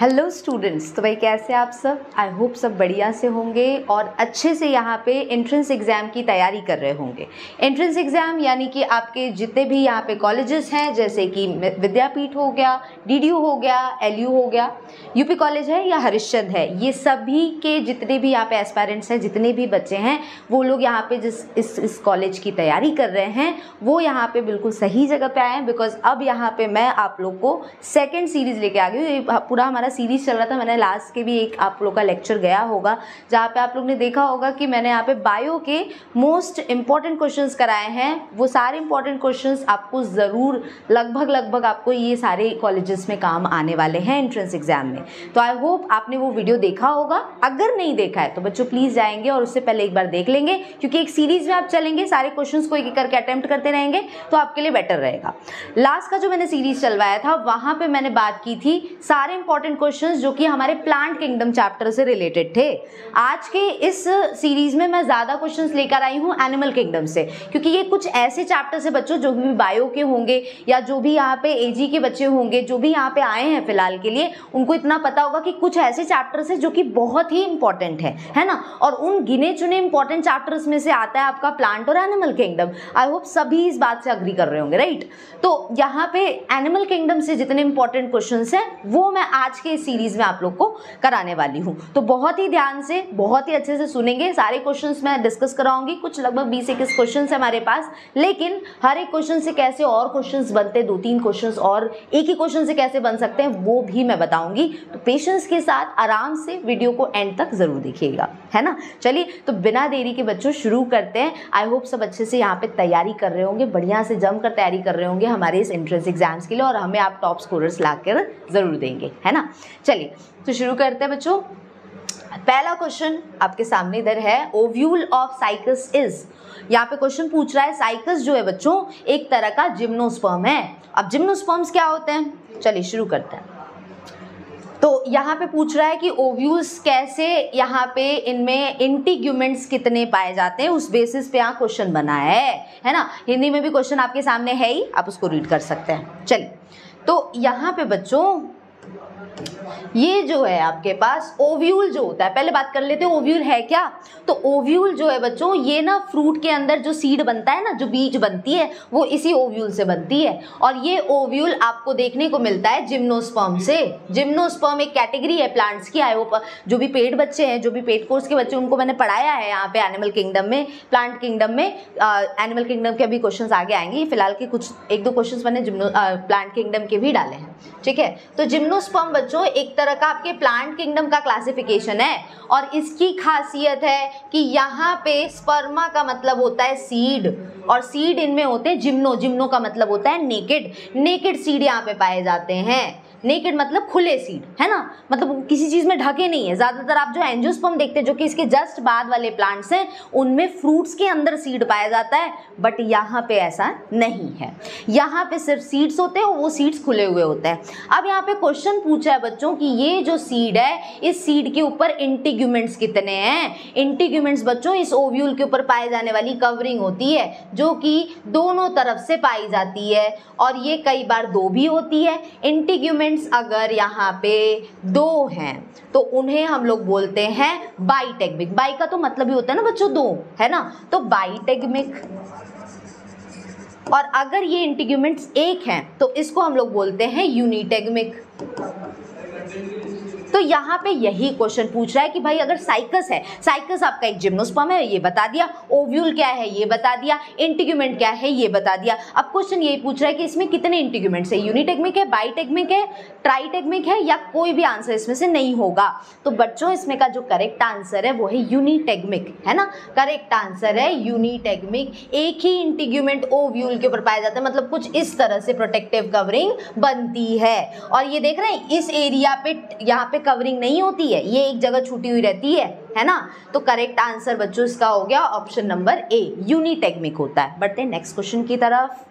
Hello students, तो भाई कैसे आप सब? आई होप सब बढ़िया से होंगे और अच्छे से यहाँ पे एंट्रेंस एग्ज़ाम की तैयारी कर रहे होंगे। एंट्रेंस एग्ज़ाम यानी कि आपके जितने भी यहाँ पे कॉलेजेस हैं, जैसे कि विद्यापीठ हो गया, डीडीयू हो गया, एलयू हो गया, यूपी कॉलेज है या हरिश्चंद्र है, ये सभी के जितने भी यहाँ पे एस्पायरेंट्स हैं, जितने भी बच्चे हैं, वो लोग यहाँ पे जिस इस कॉलेज की तैयारी कर रहे हैं वो यहाँ पे बिल्कुल सही जगह पे आए हैं। बिकॉज अब यहाँ पे मैं आप लोग को सेकेंड सीरीज़ लेके आ गई हूँ। पूरा हमारा सीरीज चल रहा था, मैंने लास्ट के भी एक आप लोग का लेक्चर गया होगा जहाँ पे आप लोग ने देखा होगा कि मैंने यहाँ पे बायो के मोस्ट इंपॉर्टेंट क्वेश्चंस कराए हैं। वो सारे इंपॉर्टेंट क्वेश्चंस आपको ज़रूर लगभग आपको ये सारे कॉलेजेस में काम आने वाले हैं एंट्रेंस एग्जाम में। तो आई होप आपने वो वीडियो देखा होगा। अगर नहीं देखा है तो बच्चों प्लीज़ जाएंगे और उससे पहले एक बार देख लेंगे, क्योंकि एक सीरीज में आप चलेंगे, सारे क्वेश्चंस को एक एक करके अटेम्प्ट करते रहेंगे तो आपके लिए बेटर रहेगा। लास्ट का जो मैंने सीरीज चलवाया था वहाँ पे मैंने बात की थी सारे इंपॉर्टेंट क्वेश्चंस जो कि हमारे प्लांट किंगडम चैप्टर से रिलेटेड थे। आज के इस सीरीज में मैं ज़्यादा क्वेश्चंस लेकर आई हूँ एनिमल किंगडम से, क्योंकि ये कुछ ऐसे चैप्टर से बच्चों जो भी बायो के होंगे या जो भी यहाँ पे एजी के बच्चे होंगे, जो भी यहाँ पे आए हैं फिलहाल के लिए, उनको इतना पता होगा कि कुछ ऐसे चैप्टर्स है जो कि बहुत ही इंपॉर्टेंट है ना। और उन गिने चुने इंपॉर्टेंट चैप्टर्स में से आता है आपका प्लांट और एनिमल किंगडम। आई होप सभी इस बात से अग्री कर रहे होंगे, राइट। तो यहाँ पे एनिमल किंगडम से जितने इंपॉर्टेंट क्वेश्चंस हैं वो मैं आज के इस सीरीज में आप लोग को कराने वाली हूँ। तो बहुत ही ध्यान से, बहुत ही अच्छे से सुनेंगे। सारे क्वेश्चंस मैं डिस्कस कराऊंगी। कुछ लगभग 20-21 क्वेश्चंस है हमारे पास, लेकिन हर एक क्वेश्चन से कैसे और क्वेश्चंस बनते हैं, 2-3 क्वेश्चंस और एक ही क्वेश्चन से कैसे बन सकते हैं वो भी मैं बताऊंगी। तो पेशेंस के साथ आराम से वीडियो को एंड तक जरूर देखिएगा, है ना। चलिए तो बिना देरी के बच्चों शुरू करते हैं। आई होप सब अच्छे से यहाँ पे तैयारी कर रहे होंगे, बढ़िया से जमकर तैयारी कर रहे होंगे हमारे इस एंट्रेंस एग्जाम्स के लिए, और हमें आप टॉप स्कोरर्स लाकर जरूर देंगे, है ना। चलिए तो शुरू करते हैं बच्चों। पहला क्वेश्चन आपके सामने इधर है, ओव्यूल ऑफ साइकस इज। यहाँ पे क्वेश्चन पूछ रहा है साइकस जो है बच्चों एक तरह का जिम्नोस्पर्म है। अब जिम्नोस्पर्म्स क्या होते हैं, चलिए शुरू करते हैं। तो यहाँ पे पूछ रहा है कि ओव्यूल्स कैसे, यहाँ पे इनमें इंटीग्यूमेंट्स कितने पाए जाते हैं, उस बेसिस पे यहाँ क्वेश्चन बना है ना। हिंदी में भी क्वेश्चन आपके सामने है ही, आप उसको रीड कर सकते हैं। चलिए तो यहाँ पे बच्चों ये जो है आपके पास ओव्यूल जो होता है, पहले बात कर लेते हैं ओव्यूल है क्या। तो ओव्यूल जो है बच्चों ये ना फ्रूट के अंदर जो सीड बनता है ना, जो बीज बनती है, वो इसी ओव्यूल से बनती है। और ये ओव्यूल आपको देखने को मिलता है जिम्नोस्पर्म से। जिम्नोस्पर्म एक कैटेगरी है प्लांट्स की। आई होप जो भी पेड बच्चे हैं, जो भी पेड कोर्स के बच्चे, उनको मैंने पढ़ाया है यहाँ पे एनिमल किंगडम में, प्लांट किंगडम में। एनिमल किंगडम के अभी क्वेश्चन आगे आएंगे, फिलहाल के कुछ 1-2 क्वेश्चन मैंने प्लांट किंगडम के भी डाले हैं, ठीक है। तो जिम्नोस्पर्म बच्चों एक तरह का आपके प्लांट किंगडम का क्लासिफिकेशन है, और इसकी खासियत है कि यहाँ पे स्पर्मा का मतलब होता है सीड, और सीड इनमें होते हैं जिम्नो का मतलब होता है नेकेड सीड यहाँ पे पाए जाते हैं। नेकेड मतलब खुले सीड, है ना, मतलब किसी चीज में ढके नहीं है। ज्यादातर आप जो एंजियोस्पर्म देखते हैं जो कि इसके जस्ट बाद वाले प्लांट्स हैं, उनमें फ्रूट्स के अंदर सीड पाया जाता है, बट यहाँ पे ऐसा नहीं है। यहाँ पे सिर्फ सीड्स होते हैं, वो सीड्स खुले हुए होते हैं। अब यहाँ पे क्वेश्चन पूछा है बच्चों कि ये जो सीड है, इस सीड के ऊपर इंटीग्यूमेंट्स कितने हैं। इंटीग्यूमेंट्स बच्चों इस ओव्यूल के ऊपर पाए जाने वाली कवरिंग होती है, जो कि दोनों तरफ से पाई जाती है, और ये कई बार 2 भी होती है। इंटीग्यूमेंट्स अगर यहाँ पे 2 हैं तो उन्हें हम लोग बोलते हैं बाइटेगमिक। बाई का तो मतलब ही होता है ना बच्चों 2, है ना, तो बाइटेगमिक। और अगर ये इंटीग्यूमेंट्स 1 हैं तो इसको हम लोग बोलते हैं यूनिटेगमिक। तो यहाँ पे यही क्वेश्चन पूछ रहा है कि भाई अगर साइकस है, साइकस आपका एक जिम्नोस्पर्म है, ये बता दिया। ओव्यूल क्या है ये बता दिया। इंटीग्यूमेंट क्या है ये बता दिया। अब क्वेश्चन यही पूछ रहा है कि इसमें कितने इंटीग्यूमेंट्स है, यूनिटेगमिक है, बाइटेगमिक है, ट्राइटेगमिक है, या कोई भी आंसर इसमें से नहीं होगा। तो बच्चों इसमें का जो करेक्ट आंसर है वो है यूनिटेगमिक, है ना। करेक्ट आंसर है यूनिटेगमिक। एक ही इंटीग्यूमेंट ओव्यूल के ऊपर पाया जाता है, मतलब कुछ इस तरह से प्रोटेक्टिव कवरिंग बनती है। और ये देख रहे हैं इस एरिया पे यहाँ पे कवरिंग नहीं होती है, ये एक जगह छूटी हुई रहती है ना। तो करेक्ट आंसर बच्चों इसका हो गया ऑप्शन नंबर ए, यूनिटेगमिक होता है। बढ़ते हैं नेक्स्ट क्वेश्चन की तरफ।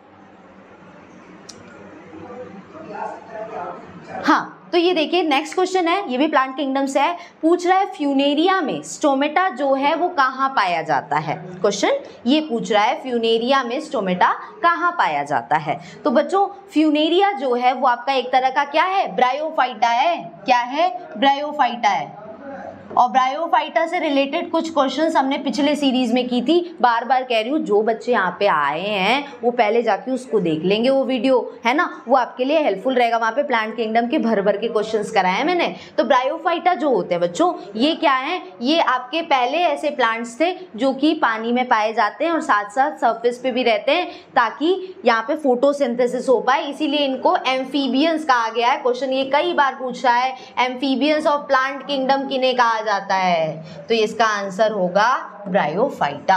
हाँ, तो ये देखिए नेक्स्ट क्वेश्चन है, ये भी प्लांट किंगडम से है। पूछ रहा है फ्यूनेरिया में स्टोमेटा जो है वो कहाँ पाया जाता है। क्वेश्चन ये पूछ रहा है फ्यूनेरिया में स्टोमेटा कहाँ पाया जाता है। तो बच्चों फ्यूनेरिया जो है वो आपका एक तरह का क्या है, ब्रायोफाइटा है। क्या है, ब्रायोफाइटा है। और ब्रायोफाइटा से रिलेटेड कुछ क्वेश्चंस हमने पिछले सीरीज में की थी। बार बार कह रही हूँ, जो बच्चे यहाँ पे आए हैं वो पहले जाके उसको देख लेंगे, वो वीडियो है ना, वो आपके लिए हेल्पफुल रहेगा। वहाँ पे प्लांट किंगडम के भर भर के क्वेश्चंस कराए हैं मैंने। तो ब्रायोफाइटा जो होते हैं बच्चों, ये क्या है, ये आपके पहले ऐसे प्लांट्स थे जो कि पानी में पाए जाते हैं और साथ साथ सरफेस पे भी रहते हैं, ताकि यहाँ पे फोटोसिंथेसिस हो पाए, इसीलिए इनको एम्फीबियंस कहा गया है। क्वेश्चन ये कई बार पूछा है, एम्फीबियंस ऑफ प्लांट किंगडम किन्हें कहा जाता है। तो इसका आंसर होगा ब्रायोफाइटा,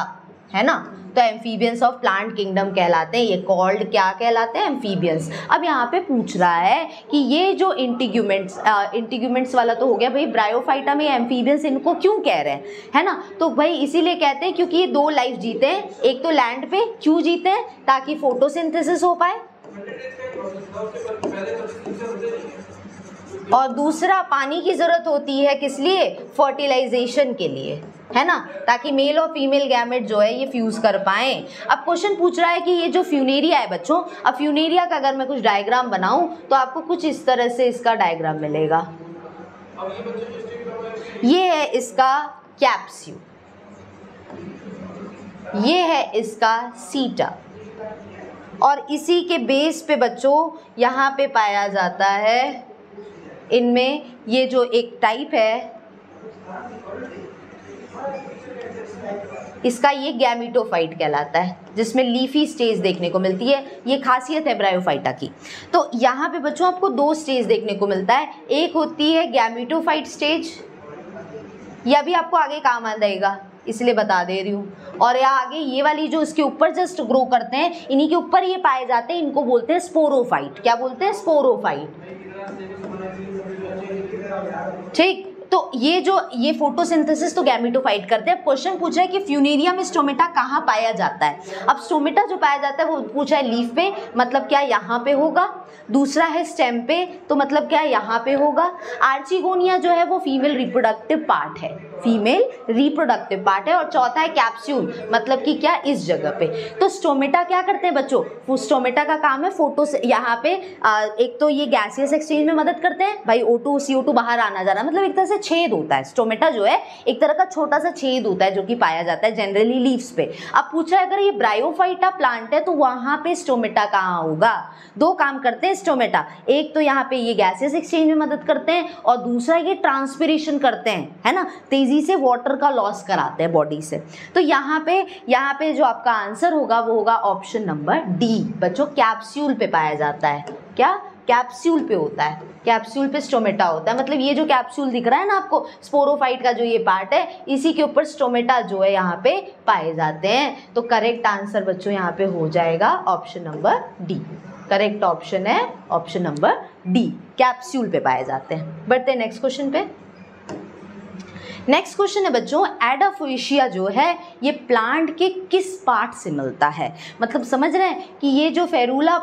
है ना। तो एम्फीबियंस ऑफ प्लांट किंगडम कहलाते हैं, ये कॉल्ड क्या कहलाते हैं, एम्फीबियंस। अब यहाँ पे पूछ रहा है कि ये जो इंटीग्यूमेंट्स वाला तो हो गया भाई, ब्रायोफाइटा में एम्फीबियंस इनको क्यों कह रहे हैं, है ना। तो भाई इसीलिए कहते हैं क्योंकि ये दो लाइफ जीते हैं, एक तो लैंड पे क्यों जीते हैं, ताकि फोटोसिंथेसिस हो पाए, और दूसरा पानी की जरूरत होती है किस लिए, फर्टिलाइजेशन के लिए, है ना, ताकि मेल और फीमेल गैमेट जो है ये फ्यूज कर पाए। अब क्वेश्चन पूछ रहा है कि ये जो फ्यूनेरिया है बच्चों, अब फ्यूनेरिया का अगर मैं कुछ डायग्राम बनाऊं तो आपको कुछ इस तरह से इसका डायग्राम मिलेगा। ये है इसका कैप्स्यूल, ये है इसका सीटा, और इसी के बेस पे बच्चों यहाँ पे पाया जाता है, इनमें ये जो एक टाइप है इसका, ये गैमेटोफाइट कहलाता है, जिसमें लीफी स्टेज देखने को मिलती है। ये खासियत है ब्रायोफाइटा की। तो यहाँ पे बच्चों आपको दो स्टेज देखने को मिलता है, एक होती है गैमेटोफाइट स्टेज, यह भी आपको आगे काम आ जाएगा इसलिए बता दे रही हूँ, और यहाँ आगे ये वाली जो इसके ऊपर जस्ट ग्रो करते हैं, इन्हीं के ऊपर ये पाए जाते हैं, इनको बोलते हैं स्पोरोफाइट। क्या बोलते हैं, स्पोरोफाइट। ठीक, तो ये फोटोसिंथेसिस तो गैमेटोफाइट करते हैं। क्वेश्चन पूछा है कि फ्यूनेरिया में स्टोमेटा कहाँ पाया जाता है। अब स्टोमेटा जो पाया जाता है वो पूछा है लीफ पे, मतलब क्या यहाँ पे होगा, दूसरा है स्टेम पे, तो मतलब क्या यहाँ पे होगा। आर्चिगोनिया जो है वो फीमेल रिप्रोडक्टिव पार्ट है, फीमेल रिप्रोडक्टिव पार्ट है, और चौथा है कैप्सूल, मतलब कि क्या, इस जगह पे। तो स्टोमेटा क्या करते हैं बच्चों, स्टोमेटा का काम है फोटो, यहाँ पे एक तो ये गैसियस एक्सचेंज में मदद करते हैं भाई, O2 CO2 बाहर आना जाना, मतलब एक तरह से छेद होता है। स्टोमेटा जो है एक तरह का छोटा सा छेद होता है जो कि पाया जाता है जनरली लीव्स पे। अब पूछा है अगर ये ब्रायोफाइटा प्लांट है तो वहां पे स्टोमेटा कहाँ होगा। दो काम करते हैं स्टोमेटा, एक तो यहाँ पे ये गैसियस एक्सचेंज में मदद करते हैं, और दूसरा ये ट्रांसपिरेशन करते हैं, है ना, तेजी से वाटर का लॉस कराते हैं बॉडी से। तो यहाँ पे जो आपका आंसर होगा वो होगा ऑप्शन नंबर डी बच्चों, कैप्सूल पे पाया जाता है। क्या, कैप्सूल पे होता है, कैप्सूल पे स्टोमेटा होता है। मतलब ये जो कैप्सूल दिख रहा है ना आपको, स्पोरोफाइट का जो ये पार्ट है, इसी के ऊपर स्टोमेटा जो है यहाँ पे पाए जाते हैं। तो करेक्ट आंसर बच्चों यहाँ पे हो जाएगा option number D. Correct option है ऑप्शन नंबर डी, कैप्सूल पे पाए जाते हैं। बढ़ते हैं नेक्स्ट क्वेश्चन पे। नेक्स्ट क्वेश्चन है बच्चों, एडाफोइशिया जो है ये प्लांट के किस पार्ट से मिलता है। मतलब समझ रहे हैं कि ये जो फेरुला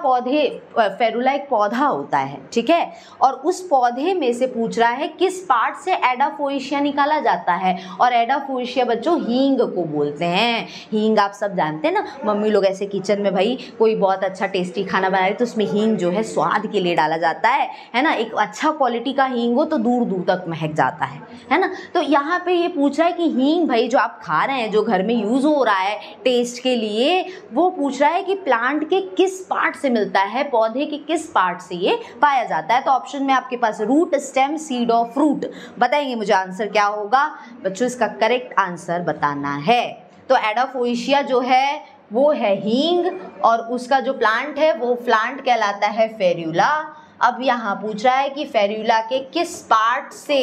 एक पौधा होता है, ठीक है, और उस पौधे में से पूछ रहा है किस पार्ट से एडाफोइशिया निकाला जाता है। और एडाफोइशिया बच्चों हींग को बोलते हैं। हींग आप सब जानते हैं ना, मम्मी लोग ऐसे किचन में भाई कोई बहुत अच्छा टेस्टी खाना बना रहे तो उसमें हींग जो है स्वाद के लिए डाला जाता है ना। एक अच्छा क्वालिटी का हींग हो तो दूर दूर तक महक जाता है ना। तो यहाँ पे ये पूछ रहा है कि हींग भाई जो आप खा रहे हैं, जो घर में यूज हो रहा है टेस्ट के लिए, वो पूछ रहा है कि प्लांट के किस पार्ट से मिलता है, पौधे के किस पार्ट से ये पाया जाता है। तो ऑप्शन में आपके पास रूट, स्टेम, सीड और फ्रूट। बताएंगे मुझे आंसर क्या होगा बच्चों, इसका करेक्ट आंसर बताना है। तो एडाफोइशिया जो है वो है हींग, और उसका जो प्लांट है वो प्लांट कहलाता है फेरुला। अब यहाँ पूछ रहा है कि फेरुला के किस पार्ट से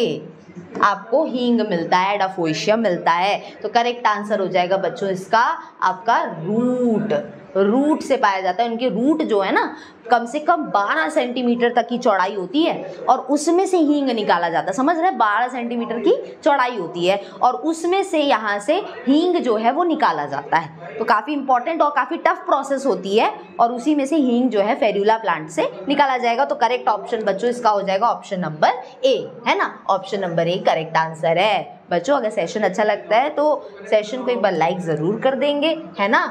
आपको हींग मिलता है, एडाफोइशिया मिलता है। तो करेक्ट आंसर हो जाएगा बच्चों इसका आपका रूट। रूट से पाया जाता है। उनके रूट जो है ना कम से कम 12 सेंटीमीटर तक की चौड़ाई होती है और उसमें से हींग निकाला जाता है। समझ रहे हैं, 12 सेंटीमीटर की चौड़ाई होती है और उसमें से यहाँ से हींग जो है वो निकाला जाता है। तो काफ़ी इंपॉर्टेंट और काफ़ी टफ प्रोसेस होती है और उसी में से हींग जो है फेरुला प्लांट से निकाला जाएगा। तो करेक्ट ऑप्शन बच्चों इसका हो जाएगा ऑप्शन नंबर ए, है ना। Option number A correct answer है। बच्चों अगर सेशन अच्छा लगता है तो सेशन को एक बार लाइक ज़रूर कर देंगे, है ना,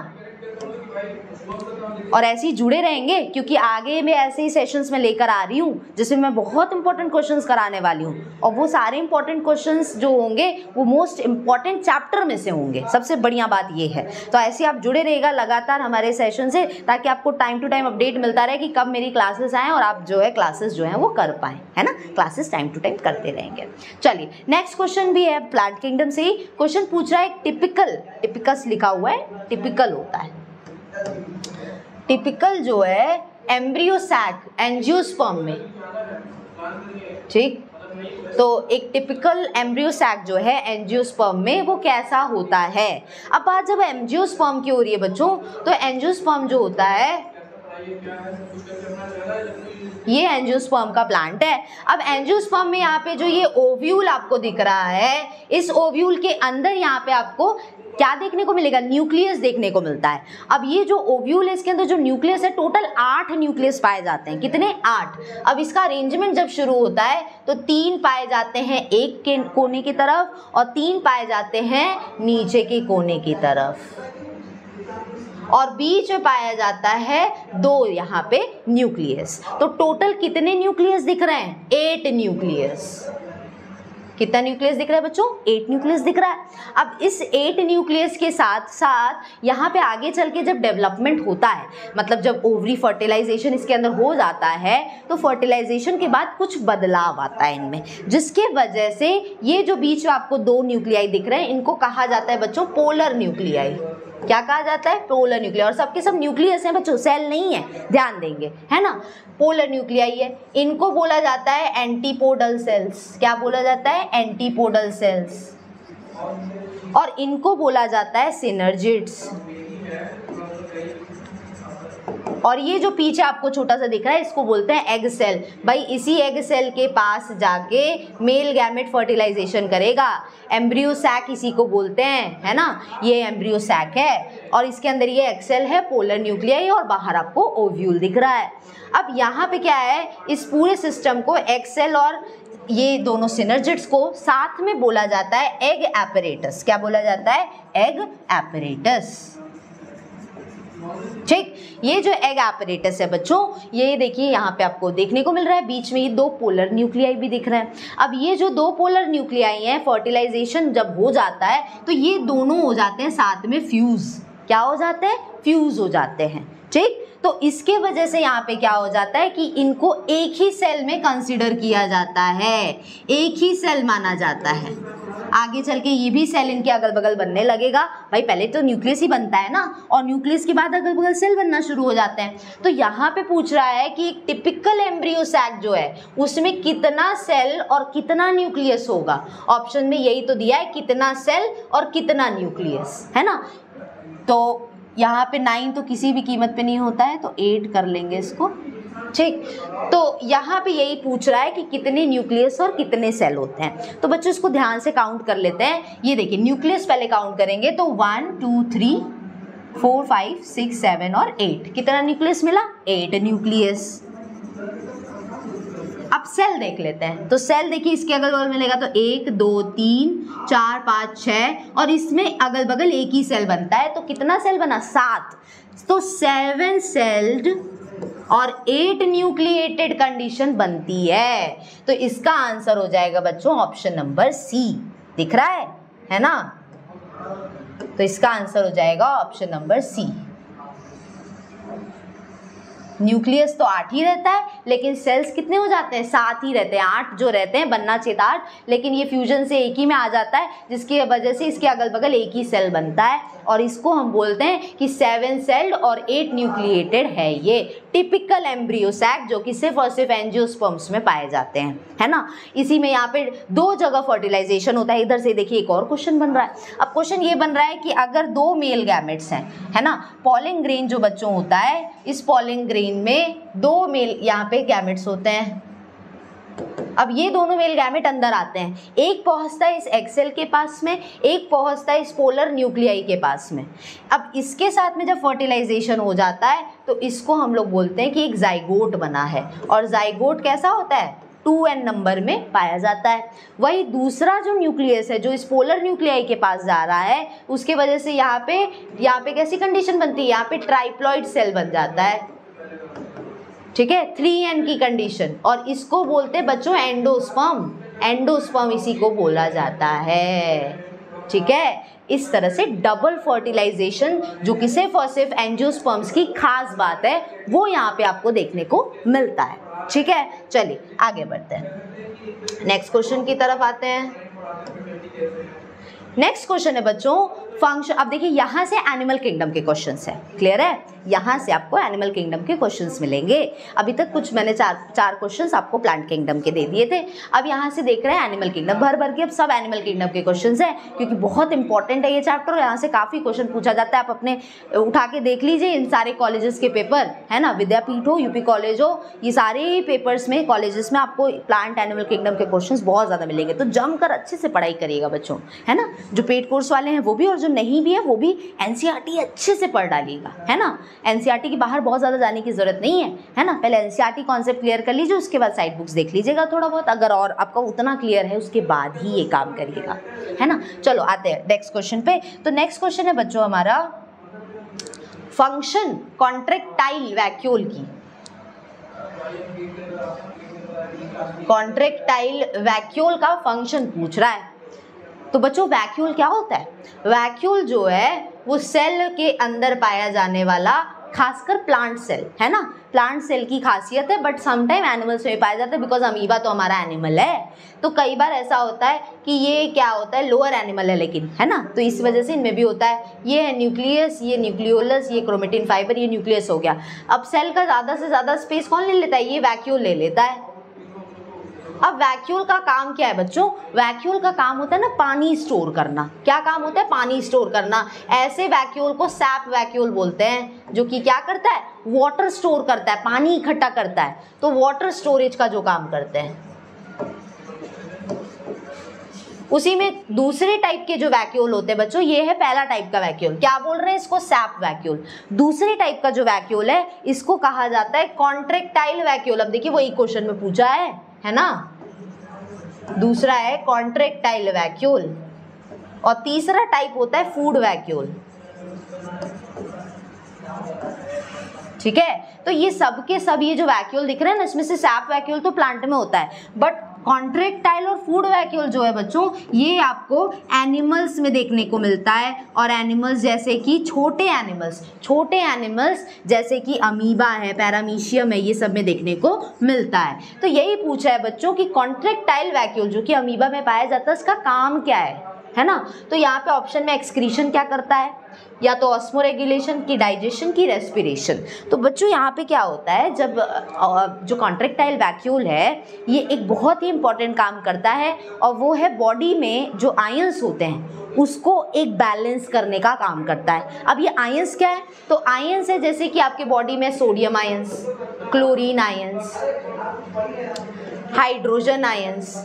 और ऐसे ही जुड़े रहेंगे क्योंकि आगे मैं ऐसे ही सेशंस में लेकर आ रही हूँ जिसमें मैं बहुत इंपॉर्टेंट क्वेश्चंस कराने वाली हूँ और वो सारे इंपॉर्टेंट क्वेश्चंस जो होंगे वो मोस्ट इंपॉर्टेंट चैप्टर में से होंगे। सबसे बढ़िया बात ये है। तो ऐसे आप जुड़े रहिएगा लगातार हमारे सेशन से ताकि आपको टाइम टू टाइम अपडेट मिलता रहे कि कब मेरी क्लासेस आएँ और आप जो है क्लासेस जो है वो कर पाएँ, है ना। क्लासेस टाइम टू टाइम करते रहेंगे। चलिए नेक्स्ट क्वेश्चन भी है प्लांट किंगडम से ही। क्वेश्चन पूछ रहा है टिपिकल, टिपिकस लिखा हुआ है, टिपिकल होता है। टिपिकल जो है एम्ब्रियो सैक एंजियोस्पर्म में, ठीक। तो एक टिपिकल एम्ब्रियो सैक जो है एंजियोस्पर्म में वो कैसा होता है। अब बात जब एंजियोस्पर्म की हो रही है बच्चों, तो एंजियोस्पर्म जो होता है ये एंजियोस्पर्म का प्लांट है। अब एंजियोस्पर्म में यहाँ पे जो ये ओव्यूल आपको दिख रहा है, इस ओव्यूल के अंदर यहाँ पे आपको क्या देखने को मिलेगा, न्यूक्लियस देखने को मिलता है। अब ये जो ओव्यूल है इसके अंदर जो न्यूक्लियस है टोटल 8 न्यूक्लियस पाए जाते हैं। कितने? 8। अब इसका अरेंजमेंट जब शुरू होता है तो 3 पाए जाते हैं एक के कोने की तरफ और 3 पाए जाते हैं नीचे के कोने की तरफ और बीच में पाया जाता है 2 यहाँ पे न्यूक्लियस। तो टोटल कितने न्यूक्लियस दिख रहे हैं? 8 न्यूक्लियस। कितना न्यूक्लियस दिख रहा है बच्चों? 8 न्यूक्लियस दिख रहा है। अब इस 8 न्यूक्लियस के साथ साथ यहाँ पे आगे चल के जब डेवलपमेंट होता है, मतलब जब ओवरी फर्टिलाइजेशन इसके अंदर हो जाता है तो फर्टिलाइजेशन के बाद कुछ बदलाव आता है इनमें, जिसके वजह से ये जो बीच में आपको 2 न्यूक्लियाई दिख रहे हैं इनको कहा जाता है बच्चों पोलर न्यूक्लियाई। क्या कहा जाता है? Polar nuclei. और सबके सब न्यूक्लियस हैं बच्चों, सेल नहीं है, ध्यान देंगे, है ना। पोलर न्यूक्लियाई है। इनको बोला जाता है एंटीपोडल सेल्स। क्या बोला जाता है? Antipodal cells. और इनको बोला जाता है सिनर्जिड्स। और ये जो पीछे आपको छोटा सा दिख रहा है इसको बोलते हैं एग सेल। भाई इसी एग सेल के पास जाके मेल गैमेट फर्टिलाइजेशन करेगा। एम्ब्रियो सैक इसी को बोलते हैं, है ना। ये एम्ब्रियो सैक है और इसके अंदर ये एग सेल है, पोलर न्यूक्लियाई, और बाहर आपको ओव्यूल दिख रहा है। अब यहाँ पे क्या है, इस पूरे सिस्टम को एग सेल और ये दोनों सिनर्जिड्स को साथ में बोला जाता है एग एपरेटस। क्या बोला जाता है? Egg apparatus. ठीक। ये जो एग एपरेटस है बच्चों, ये देखिए यहाँ पे आपको देखने को मिल रहा है बीच में ये 2 पोलर न्यूक्लियाई भी दिख रहे हैं। अब ये जो 2 पोलर न्यूक्लियाई हैं, फर्टिलाइजेशन जब हो जाता है तो ये दोनों हो जाते हैं साथ में फ्यूज। क्या हो जाते हैं? फ्यूज हो जाते हैं। ठीक। तो इसके वजह से यहाँ पे क्या हो जाता है कि इनको एक ही सेल में कंसीडर किया जाता है, एक ही सेल माना जाता है। आगे चल के ये भी सेल इनके अगल बगल बनने लगेगा। भाई पहले तो न्यूक्लियस ही बनता है ना, और न्यूक्लियस के बाद अगल बगल सेल बनना शुरू हो जाते हैं। तो यहाँ पे पूछ रहा है कि एक टिपिकल एम्ब्रियो सैक जो है उसमें कितना सेल और कितना न्यूक्लियस होगा। ऑप्शन में यही तो दिया है, कितना सेल और कितना न्यूक्लियस, है ना। तो यहाँ पे 9 तो किसी भी कीमत पे नहीं होता है तो 8 कर लेंगे इसको। ठीक। तो यहाँ पे यही पूछ रहा है कि कितने न्यूक्लियस और कितने सेल होते हैं। तो बच्चों इसको ध्यान से काउंट कर लेते हैं। ये देखिए न्यूक्लियस पहले काउंट करेंगे तो 1 2 3 4 5 6 7 और 8। कितना न्यूक्लियस मिला? 8 न्यूक्लियस। अब सेल देख लेते हैं। तो सेल देखिए इसके अगल बगल मिलेगा तो 1 2 3 4 5 6 और इसमें अगल बगल एक ही सेल बनता है। तो कितना सेल बना? 7। तो 7 सेल्ड और 8 न्यूक्लिएटेड कंडीशन बनती है। तो इसका आंसर हो जाएगा बच्चों ऑप्शन नंबर सी। दिख रहा है ना। तो इसका आंसर हो जाएगा ऑप्शन नंबर सी। न्यूक्लियस तो 8 ही रहता है लेकिन सेल्स कितने हो जाते हैं? 7 ही रहते हैं। 8 जो रहते हैं, बनना चाहिए था 8, लेकिन ये फ्यूजन से एक ही में आ जाता है जिसकी वजह से इसके अगल बगल एक ही सेल बनता है और इसको हम बोलते हैं कि 7 सेल्ड और 8 न्यूक्लिएटेड है ये टिपिकल एम्ब्रियो सैक जो कि सिर्फ और सिर्फ एंजियोस्पर्म्स में पाए जाते हैं, है ना। इसी में यहाँ पे 2 जगह फर्टिलाइजेशन होता है। इधर से देखिए एक और क्वेश्चन बन रहा है। अब क्वेश्चन ये बन रहा है कि अगर 2 मेल गैमेट्स हैं, है ना, पॉलिन ग्रेन जो बच्चों होता है, इस पॉलिन ग्रेन में 2 मेल यहाँ पे गैमेट्स होते हैं। अब ये दोनों मेल गैमेट अंदर आते हैं, एक पहुंचता है इस एक्सेल के पास में, एक पहुंचता है इस पोलर न्यूक्लियाई के पास में। अब इसके साथ में जब फर्टिलाइजेशन हो जाता है तो इसको हम लोग बोलते हैं कि एक जाइगोट बना है, और जाइगोट कैसा होता है, 2n नंबर में पाया जाता है। वही दूसरा जो न्यूक्लियस है जो इस पोलर न्यूक्लियाई के पास जा रहा है, उसके वजह से यहाँ पे कैसी कंडीशन बनती है, यहाँ पे ट्राइप्लॉइड सेल बन जाता है, ठीक है, 3n की कंडीशन, और इसको बोलते हैं बच्चों एंडोस्पर्म। एंडोस्पर्म इसी को बोला जाता है, ठीक है। इस तरह से डबल फर्टिलाइजेशन जो कि सिर्फ और सिर्फ एंजियोस्पर्म्स की खास बात है, वो यहाँ पे आपको देखने को मिलता है, ठीक है। चलिए आगे बढ़ते हैं, नेक्स्ट क्वेश्चन की तरफ आते हैं। नेक्स्ट क्वेश्चन है बच्चों फंक्शन। अब देखिए यहाँ से एनिमल किंगडम के क्वेश्चंस हैं, क्लियर है, यहाँ से आपको एनिमल किंगडम के क्वेश्चंस मिलेंगे। अभी तक कुछ मैंने चार क्वेश्चंस आपको प्लांट किंगडम के दे दिए थे, अब यहाँ से देख रहे हैं एनिमल किंगडम, भर भर के अब सब एनिमल किंगडम के क्वेश्चंस हैं, क्योंकि बहुत इंपॉर्टेंट है ये चैप्टर, यहाँ से काफ़ी क्वेश्चन पूछा जाता है। आप अपने उठा के देख लीजिए इन सारे कॉलेजेस के पेपर, है ना, विद्यापीठ हो, यूपी कॉलेज हो, ये सारे ही पेपर्स में, कॉलेजेस में आपको प्लांट एनिमल किंगडम के क्वेश्चंस बहुत ज़्यादा मिलेंगे। तो जमकर अच्छे से पढ़ाई करिएगा बच्चों, है ना, जो पेड कोर्स वाले हैं वो भी, और जो नहीं भी है वो भी एनसीईआरटी अच्छे से पढ़ डालिएगा, है ना। एनसीईआरटी के बाहर बहुत ज़्यादा जाने की ज़रूरत नहीं है ना। पहले एनसीईआरटी कॉन्सेप्ट क्लियर कर लीजिए, उसके बाद साइड बुक्स देख लीजिएगा थोड़ा बहुत, अगर और आपका उतना क्लियर है उसके बाद ही ये काम करिएगा, है ना। चलो आते हैं नेक्स्ट क्वेश्चन पे। तो नेक्स्ट क्वेश्चन है बच्चों हमारा फंक्शन कॉन्ट्रैक्टाइल वैक्यूल की। कॉन्ट्रैक्टाइल वैक्यूल का फंक्शन पूछ रहा है। तो बच्चों वैक्यूल क्या होता है, वैक्यूल जो है वो सेल के अंदर पाया जाने वाला, खासकर प्लांट सेल, है ना, प्लांट सेल की खासियत है, बट समटाइम एनिमल्स में पाया जाता है, बिकॉज अमीबा तो हमारा एनिमल है। तो कई बार ऐसा होता है कि ये क्या होता है, लोअर एनिमल है लेकिन, है ना, तो इस वजह से इनमें भी होता है। ये है न्यूक्लियस, ये न्यूक्लियोलस, ये क्रोमेटिन फाइबर, ये न्यूक्लियस हो गया। अब सेल का ज़्यादा से ज़्यादा स्पेस कौन ले लेता है, ये वैक्यूल ले लेता है। अब वैक्यूल का काम क्या है बच्चों, वैक्यूल का काम होता है ना पानी स्टोर करना। क्या काम होता है, पानी स्टोर करना। ऐसे वैक्यूल को सैप वैक्यूल बोलते हैं, जो कि क्या करता है, वाटर स्टोर करता है, पानी इकट्ठा करता है। तो वाटर स्टोरेज का जो काम करते हैं, उसी में दूसरे टाइप के जो वैक्यूल होते हैं बच्चों, ये है पहला टाइप का वैक्यूल, क्या बोल रहे हैं इसको, सैप वैक्यूल। दूसरे टाइप का जो वैक्यूल है इसको कहा जाता है कॉन्ट्रैक्टाइल वैक्यूल। अब देखिए वही क्वेश्चन में पूछा है ना। दूसरा है कॉन्ट्रैक्टाइल वैक्यूल, और तीसरा टाइप होता है फूड वैक्यूल, ठीक है। तो ये सब के सब ये जो वैक्यूल दिख रहे हैं ना, इसमें से सैप वैक्यूल तो प्लांट में होता है, बट कॉन्ट्रैक्टाइल और फूड वैक्यूल जो है बच्चों, ये आपको एनिमल्स में देखने को मिलता है। और एनिमल्स जैसे कि छोटे एनिमल्स जैसे कि अमीबा है, पैरामीशियम है, ये सब में देखने को मिलता है। तो यही पूछा है बच्चों कि कॉन्ट्रैक्टाइल वैक्यूल जो कि अमीबा में पाया जाता है, इसका काम क्या है ना। तो यहाँ पे ऑप्शन में एक्सक्रीशन क्या करता है, या तो ऑस्मोरेगुलेशन की, डाइजेशन की, रेस्पिरेशन। तो बच्चों यहाँ पे क्या होता है, जब जो कॉन्ट्रैक्टाइल वैक्यूल है ये एक बहुत ही इंपॉर्टेंट काम करता है, और वो है बॉडी में जो आयंस होते हैं उसको एक बैलेंस करने का काम करता है। अब ये आयंस क्या है, तो आयंस है जैसे कि आपके बॉडी में sodium ions, chlorine ions, hydrogen ions,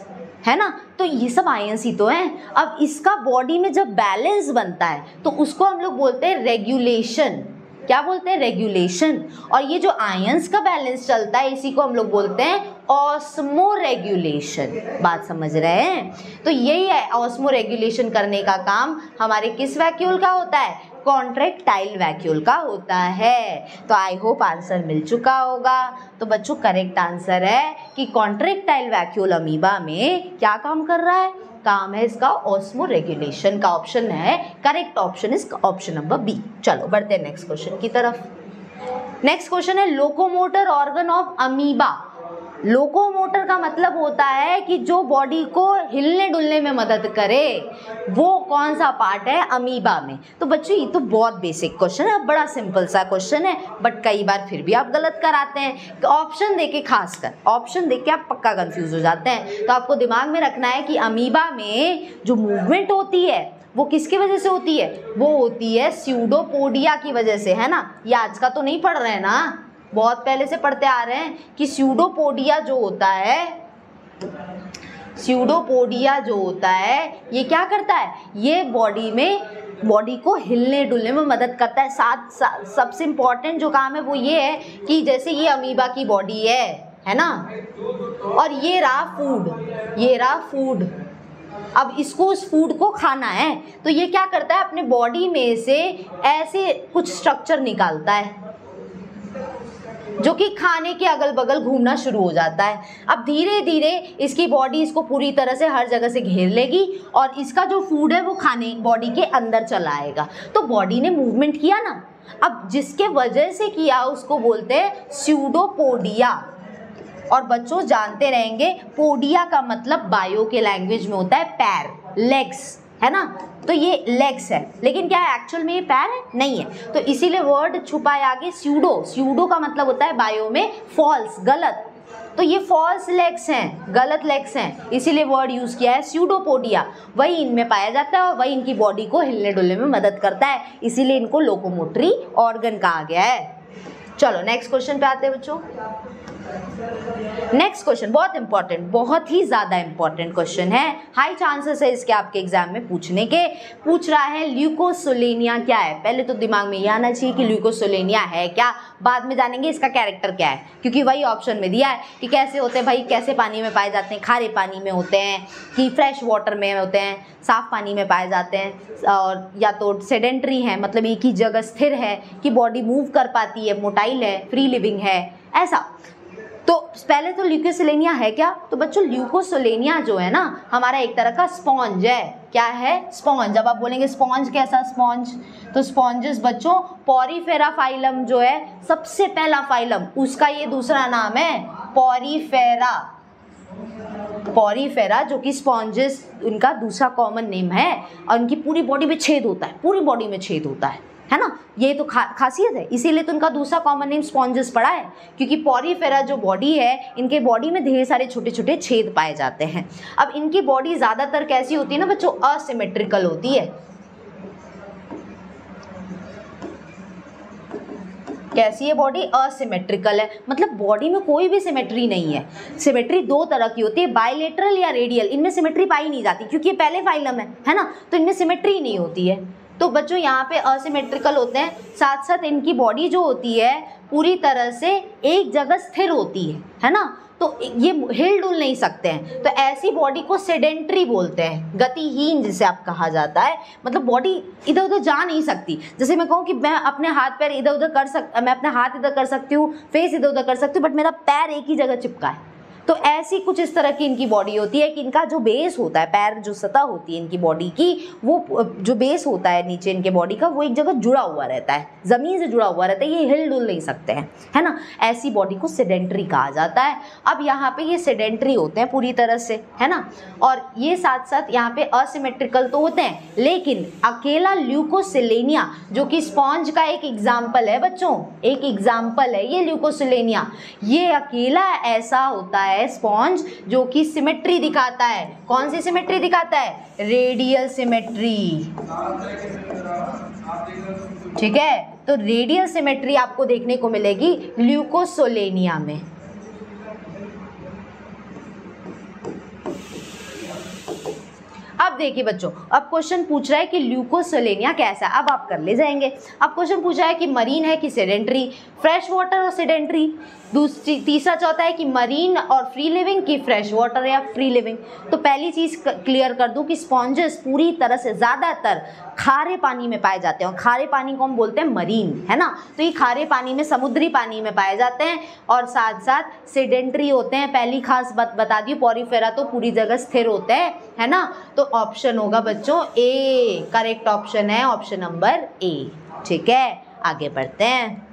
है ना। तो ये सब आयंस ही तो हैं। अब इसका बॉडी में जब बैलेंस बनता है तो उसको हम लोग बोलते हैं रेगुलेशन। क्या बोलते हैं, रेगुलेशन। और ये जो आयंस का बैलेंस चलता है इसी को हम लोग बोलते हैं ऑस्मोरेगुलेशन। बात समझ रहे हैं। तो यही है, ऑस्मोरेगुलेशन करने का काम हमारे किस वैक्यूल का होता है, कॉन्ट्रैक्टाइल वैक्यूल का होता है। तो आई होप आंसर मिल चुका होगा। तो बच्चों करेक्ट आंसर है कि कॉन्ट्रैक्टाइल वैक्यूल अमीबा में क्या काम कर रहा है, काम है इसका ऑस्मोरेगुलेशन का। ऑप्शन है correct, option is option number B. चलो बढ़ते हैं नेक्स्ट क्वेश्चन की तरफ। नेक्स्ट क्वेश्चन है locomotor organ of amoeba. Locomotor का मतलब होता है कि जो बॉडी को हिलने डुलने में मदद करे, वो कौन सा पार्ट है अमीबा में। तो बच्चों ये तो बहुत बेसिक क्वेश्चन है, बड़ा सिंपल सा क्वेश्चन है, बट कई बार फिर भी आप गलत कराते हैं। ऑप्शन देके, खासकर ऑप्शन देके आप पक्का कंफ्यूज हो जाते हैं। तो आपको दिमाग में रखना है कि अमीबा में जो मूवमेंट होती है वो किसकी वजह से होती है, वो होती है स्यूडोपोडिया की वजह से, है ना। ये आज का तो नहीं पढ़ रहे हैं ना, बहुत पहले से पढ़ते आ रहे हैं कि स्यूडोपोडिया जो होता है, स्यूडोपोडिया जो होता है ये क्या करता है, ये बॉडी को हिलने डुलने में मदद करता है। साथ सबसे इम्पॉर्टेंट जो काम है वो ये है कि जैसे ये अमीबा की बॉडी है ना, और ये रहा फूड, अब इसको उस फूड को खाना है, तो ये क्या करता है, अपने बॉडी में से ऐसे कुछ स्ट्रक्चर निकालता है जो कि खाने के अगल बगल घूमना शुरू हो जाता है। अब धीरे धीरे इसकी बॉडी इसको पूरी तरह से हर जगह से घेर लेगी और इसका जो फूड है वो खाने बॉडी के अंदर चला आएगा। तो बॉडी ने मूवमेंट किया ना, अब जिसके वजह से किया उसको बोलते हैं स्यूडोपोडिया। और बच्चों जानते रहेंगे पोडिया का मतलब बायो के लैंग्वेज में होता है पैर, लेग्स, है ना। तो ये लेग्स है, लेकिन क्या है एक्चुअल में ये पैर है, नहीं है। तो इसीलिए वर्ड छुपा है आगे स्यूडो का मतलब होता है बायो में फॉल्स, गलत। तो ये फॉल्स लेग्स हैं, गलत लेग्स हैं, इसीलिए वर्ड यूज किया है स्यूडोपोडिया। वही इनमें पाया जाता है और वही इनकी बॉडी को हिलने डुलने में मदद करता है, इसीलिए इनको लोकोमोटरी ऑर्गन कहा गया है। चलो नेक्स्ट क्वेश्चन पे आते हैं बच्चों। नेक्स्ट क्वेश्चन बहुत इंपॉर्टेंट, बहुत ही ज्यादा इंपॉर्टेंट क्वेश्चन है, हाई चांसेस है इसके आपके एग्जाम में पूछने के। पूछ रहा है ल्यूकोसोलेनिया क्या है। पहले तो दिमाग में ये आना चाहिए कि ल्यूकोसोलेनिया है क्या, बाद में जानेंगे इसका कैरेक्टर क्या है, क्योंकि वही ऑप्शन में दिया है कि कैसे होते हैं भाई, कैसे पानी में पाए जाते हैं, खारे पानी में होते हैं कि फ्रेश वाटर में होते हैं, साफ पानी में पाए जाते हैं, और या तो सेडेंट्री है मतलब एक ही जगह स्थिर है कि बॉडी मूव कर पाती है, मोटाइल है, फ्री लिविंग है, ऐसा। तो पहले तो ल्यूकोसोलेनिया है क्या, तो बच्चों ल्यूकोसोलेनिया जो है ना हमारा एक तरह का स्पॉन्ज है। क्या है, स्पॉन्ज। जब आप बोलेंगे स्पॉन्ज कैसा स्पॉन्ज, तो स्पॉन्जेस बच्चों पॉरीफेरा फाइलम जो है सबसे पहला फाइलम, उसका ये दूसरा नाम है पॉरीफेरा। पॉरीफेरा जो कि स्पॉन्जेस उनका दूसरा कॉमन नेम है, और उनकी पूरी बॉडी में छेद होता है, पूरी बॉडी में छेद होता है ना। ये तो खासियत है, इसीलिए तो इनका दूसरा कॉमन नेम स्पॉन्जेस पड़ा है, क्योंकि पॉरीफेरा जो बॉडी है इनके बॉडी में ढेर सारे छोटे छोटे छेद पाए जाते हैं। अब इनकी बॉडी ज़्यादातर कैसी होती है ना बच्चों, असिमेट्रिकल होती है। कैसी है बॉडी, असिमेट्रिकल है, मतलब बॉडी में कोई भी सिमेट्री नहीं है। सिमेट्री दो तरह की होती है, बायलेटरल या रेडियल। इनमें सिमेट्री पाई नहीं जाती क्योंकि ये पहले फाइलम है ना, तो इनमें सिमेट्री नहीं होती है। तो बच्चों यहाँ पे असिमेट्रिकल होते हैं, साथ साथ इनकी बॉडी जो होती है पूरी तरह से एक जगह स्थिर होती है ना, तो ये हिल डुल नहीं सकते हैं। तो ऐसी बॉडी को सेडेंट्री बोलते हैं, गतिहीन जिसे आप कहा जाता है, मतलब बॉडी इधर उधर जा नहीं सकती। जैसे मैं कहूँ कि मैं अपने हाथ पैर इधर उधर मैं अपने हाथ इधर कर सकती हूँ, फेस इधर उधर कर सकती हूँ, बट मेरा पैर एक ही जगह चिपका है। तो ऐसी कुछ इस तरह की इनकी बॉडी होती है कि इनका जो बेस होता है, पैर जो सतह होती है इनकी बॉडी की, वो जो बेस होता है नीचे इनके बॉडी का, वो एक जगह जुड़ा हुआ रहता है, ज़मीन से जुड़ा हुआ रहता है, ये हिल डुल नहीं सकते हैं, है ना। ऐसी बॉडी को सेडेंट्री कहा जाता है। अब यहाँ पे ये सेडेंट्री होते हैं पूरी तरह से, है ना, और ये साथ साथ यहाँ पे असिमेट्रिकल तो होते हैं, लेकिन अकेला ल्यूकोसिलेनिया जो कि स्पॉन्ज का एक एग्जाम्पल है बच्चों, एक एग्जाम्पल है ये ल्यूकोसिलेनिया, ये अकेला ऐसा होता है स्पॉन्ज जो कि सिमेट्री दिखाता है। कौन सी सिमेट्री दिखाता है, रेडियल सिमेट्री, ठीक है। तो रेडियल सिमेट्री आपको देखने को मिलेगी ल्यूकोसोलेनिया में। अब देखिए बच्चों, अब क्वेश्चन पूछ रहा है कि ल्यूकोसोलेनिया कैसा है, अब आप कर ले जाएंगे। अब क्वेश्चन पूछा है कि मरीन है कि सेडेंट्री, फ्रेश वाटर और सेडेंट्री। तीसरा चौथा है कि मरीन और फ्री लिविंग की फ्रेश वाटर या फ्री लिविंग। तो पहली चीज क्लियर कर दूं कि स्पॉन्जेस पूरी तरह से ज्यादातर खारे पानी में पाए जाते हैं, और खारे पानी को हम बोलते हैं मरीन, है ना। तो ये खारे पानी में, समुद्री पानी में पाए जाते हैं, और साथ साथ सेडेंट्री होते हैं। पहली खास बात बता दी, पॉरीफेरा तो पूरी जगह स्थिर होते हैं, है ना। तो ऑप्शन होगा बच्चों ए, करेक्ट ऑप्शन है ऑप्शन नंबर ए, ठीक है। आगे बढ़ते हैं।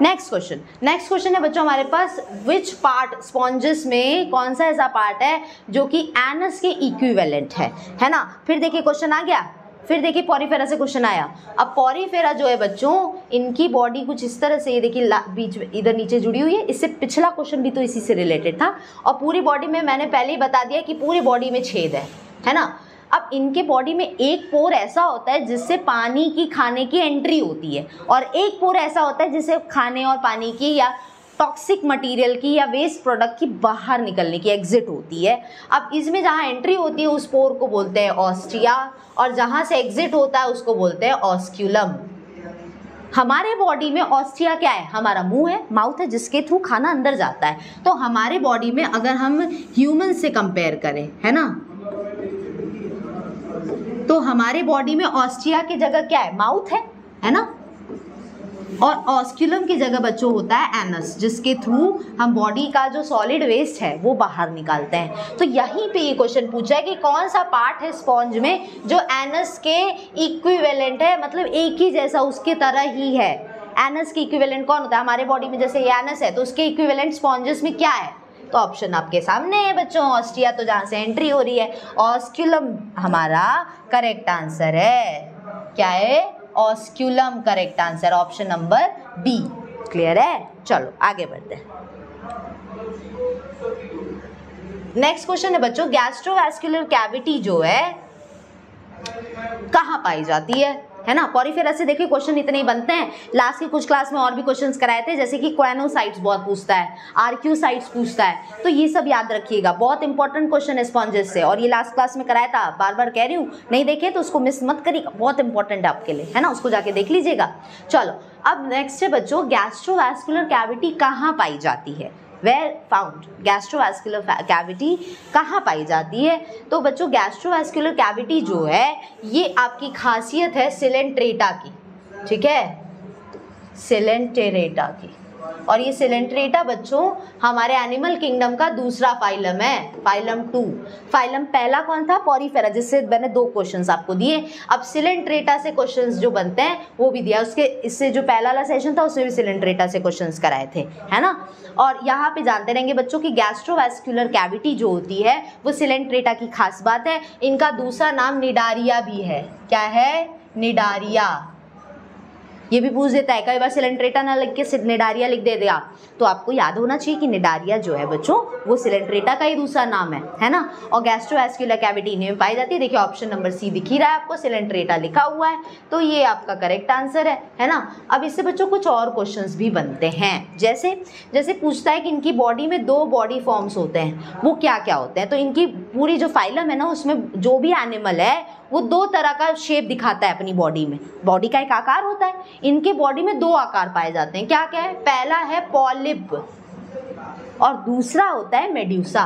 नेक्स्ट क्वेश्चन है बच्चों हमारे पास, विच पार्ट स्पॉन्जेस में कौन सा ऐसा पार्ट है जो कि एनस के इक्विवेलेंट है ना। फिर देखिए क्वेश्चन आ गया, फिर देखिए पॉरीफेरा से क्वेश्चन आया। अब पॉरीफेरा जो है बच्चों, इनकी बॉडी कुछ इस तरह से, ये देखिए बीच में इधर नीचे जुड़ी हुई है। इससे पिछला क्वेश्चन भी तो इसी से रिलेटेड था। और पूरी बॉडी में मैंने पहले ही बता दिया कि पूरी बॉडी में छेद है ना। अब इनके बॉडी में एक पोर ऐसा होता है जिससे पानी की, खाने की एंट्री होती है, और एक पोर ऐसा होता है जिससे खाने और पानी की या टॉक्सिक मटेरियल की या वेस्ट प्रोडक्ट की बाहर निकलने की, एग्जिट होती है। अब इसमें जहाँ एंट्री होती है उस पोर को बोलते हैं ऑस्टिया, और जहाँ से एग्जिट होता है उसको बोलते हैं ऑस्क्यूलम। हमारे बॉडी में ऑस्टिया क्या है, हमारा मुंह है, माउथ है, जिसके थ्रू खाना अंदर जाता है। तो हमारे बॉडी में अगर हम ह्यूमन से कंपेयर करें, है ना, तो हमारे बॉडी में ऑस्टिया की जगह क्या है, माउथ है ना, और ऑस्क्यूलम की जगह बच्चों होता है एनस, जिसके थ्रू हम बॉडी का जो सॉलिड वेस्ट है वो बाहर निकालते हैं। तो यहीं पे ये क्वेश्चन पूछा है कि कौन सा पार्ट है स्पॉन्ज में जो एनस के इक्विवेलेंट है, मतलब एक ही जैसा, उसके तरह ही है। एनस के इक्विवेलेंट कौन होता है हमारे बॉडी में, जैसे ये एनस है तो उसके इक्विवेलेंट स्पॉन्जेस में क्या है, तो ऑप्शन आपके सामने है बच्चों, ऑस्टिया तो जहाँ से एंट्री हो रही है, ऑस्क्यूलम हमारा करेक्ट आंसर है। क्या है, osculum correct answer, option number B. Clear है, चलो आगे बढ़ते हैं। नेक्स्ट क्वेश्चन है बच्चों, गैस्ट्रोवैस्कुलर कैविटी जो है कहाँ पाई जाती है ना। पॉरीफेरा से देखिए क्वेश्चन इतने ही बनते हैं। लास्ट की कुछ क्लास में और भी क्वेश्चंस कराए थे, जैसे कि क्वेनोसाइट्स बहुत पूछता है, आर्क्यूसाइट्स पूछता है, तो ये सब याद रखिएगा, बहुत इंपॉर्टेंट क्वेश्चन है स्पॉन्जेस से, और ये लास्ट क्लास में कराया था, बार बार कह रही हूँ, नहीं देखे तो उसको मिस मत करिएगा, बहुत इंपॉर्टेंट है आपके लिए, है ना, उसको जाके देख लीजिएगा। चलो अब नेक्स्ट है बच्चों, गैस्ट्रोवैस्कुलर कैविटी कहाँ पाई जाती है, वेयर फाउंड, गैस्ट्रोवैस्कुलर कैविटी कहाँ पाई जाती है। तो बच्चों गैस्ट्रोवैस्कुलर कैविटी जो है ये आपकी खासियत है सिलेंट्रेटा की, ठीक है, सिलेंट्रेटा की। और ये सिलेंट्रेटा बच्चों हमारे एनिमल किंगडम का दूसरा फाइलम है, फाइलम 2। फाइलम पहला कौन था, पॉरीफेरा, जिससे मैंने 2 क्वेश्चंस आपको दिए। अब सिलेंट्रेटा से क्वेश्चंस जो बनते हैं वो भी दिया, उसके इससे जो पहला वाला सेशन था उसमें भी सिलेंट्रेटा से क्वेश्चंस कराए थे, है ना। और यहाँ पे जानते रहेंगे बच्चों की गैस्ट्रोवैस्कुलर कैविटी जो होती है वो सिलेंट्रेटा की खास बात है। इनका दूसरा नाम निडारिया भी है। क्या है, निडारिया। ये भी पूछ देता है, कई बार सिलेंट्रेटा ना लिख के निडारिया लिख दे दिया, तो आपको याद होना चाहिए कि निडारिया जो है बच्चों वो सिलेंट्रेटा का ही दूसरा नाम है ना। और गैस्ट्रोवैस्कुलर कैविटी इन्हीं में पाई जाती है। देखिए ऑप्शन नंबर सी दिख ही रहा है आपको, सिलेंट्रेटा लिखा हुआ है, तो ये आपका करेक्ट आंसर है ना। अब इससे बच्चों कुछ और क्वेश्चंस भी बनते हैं, जैसे पूछता है कि इनकी बॉडी में 2 बॉडी फॉर्म्स होते हैं, वो क्या क्या होते हैं। तो इनकी पूरी जो फाइलम है ना उसमें जो भी एनिमल है वो 2 तरह का शेप दिखाता है अपनी बॉडी में, बॉडी का एक आकार होता है। इनके बॉडी में 2 आकार पाए जाते हैं, क्या क्या है, पहला है पॉलिप और दूसरा होता है मेड्यूसा।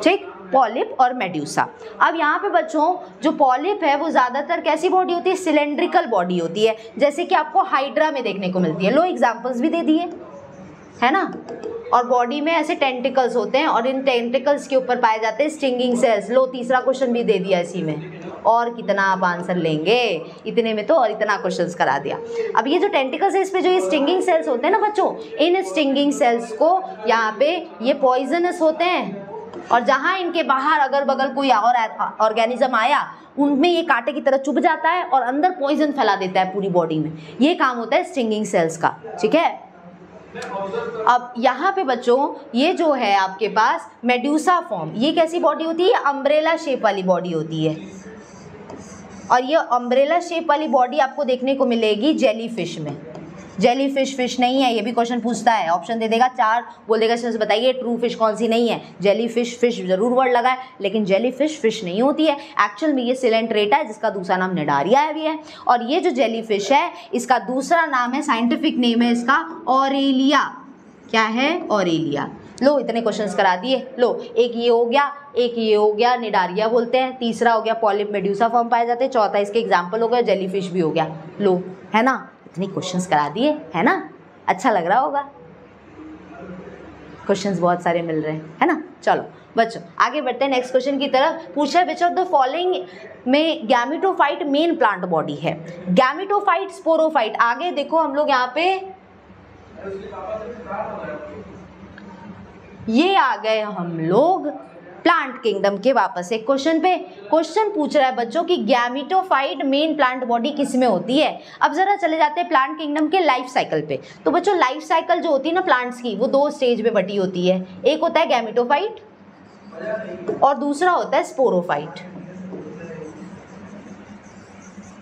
ठीक, पॉलिप और मेड्यूसा। अब यहाँ पे बच्चों जो पॉलिप है वो ज़्यादातर कैसी बॉडी होती है, सिलेंड्रिकल बॉडी होती है, जैसे कि आपको हाइड्रा में देखने को मिलती है। लो एग्जाम्पल्स भी दे दिए, है ना। और बॉडी में ऐसे टेंटिकल्स होते हैं और इन टेंटिकल्स के ऊपर पाए जाते हैं स्टिंगिंग सेल्स। लो तीसरा क्वेश्चन भी दे दिया इसी में, और कितना आप आंसर लेंगे, इतने में तो और इतना क्वेश्चंस करा दिया। अब ये जो टेंटिकल्स है इस पे जो ये स्टिंगिंग सेल्स होते हैं ना बच्चों, इन स्टिंगिंग सेल्स को यहाँ पे ये पॉइजनस होते हैं, और जहाँ इनके बाहर अगल बगल कोई और ऑर्गेनिज्म आया उनमें ये कांटे की तरह चुभ जाता है और अंदर पॉइजन फैला देता है पूरी बॉडी में। ये काम होता है स्टिंगिंग सेल्स का, ठीक है। अब यहाँ पे बच्चों ये जो है आपके पास मेड्यूसा फॉर्म, ये कैसी बॉडी होती है, अम्ब्रेला शेप वाली बॉडी होती है। और ये अम्ब्रेला शेप वाली बॉडी आपको देखने को मिलेगी जेलीफिश में। जेलीफिश फिश नहीं है, ये भी क्वेश्चन पूछता है, ऑप्शन दे देगा 4, बोल देगा सर बताइए ट्रू फिश कौन सी नहीं है। जेलीफिश फिश जरूर वर्ड लगा है, लेकिन जेलीफिश फिश नहीं होती है। एक्चुअल में ये सिलेंट्रेटा है, जिसका दूसरा नाम निडारिया भी है। और ये जो जेलीफिश है इसका दूसरा नाम है, साइंटिफिक नेम है इसका ऑरेलिया। क्या है, ऑरेलिया। लो इतने क्वेश्चंस करा दिए। लो एक ये हो गया, निडारिया बोलते हैं। तीसरा हो गया पॉलिप मेड्यूसा फॉर्म पाए जाते हैं। चौथा इसके एग्जाम्पल हो गया, जेलीफिश भी हो गया। लो है ना, इतने क्वेश्चंस करा दिए, है ना, अच्छा लग रहा होगा, क्वेश्चंस बहुत सारे मिल रहे हैं, है ना। चलो बच्चों आगे बढ़ते हैं नेक्स्ट क्वेश्चन की तरफ। पूछा है विच ऑफ द फॉलोइंग में गैमेटोफाइट मेन प्लांट बॉडी है? Gametophyte, sporophyte. आगे देखो हम लोग यहाँ पे ये आ गए हम लोग प्लांट किंगडम के वापस एक क्वेश्चन पे। क्वेश्चन पूछ रहा है बच्चों की गैमेटोफाइट मेन प्लांट बॉडी किस में होती है? अब जरा चले जाते हैं प्लांट किंगडम के लाइफ साइकिल पे। तो बच्चों लाइफ साइकिल जो होती है ना प्लांट्स की, वो 2 स्टेज में बटी होती है। एक होता है गैमेटोफाइट और दूसरा होता है स्पोरोफाइट।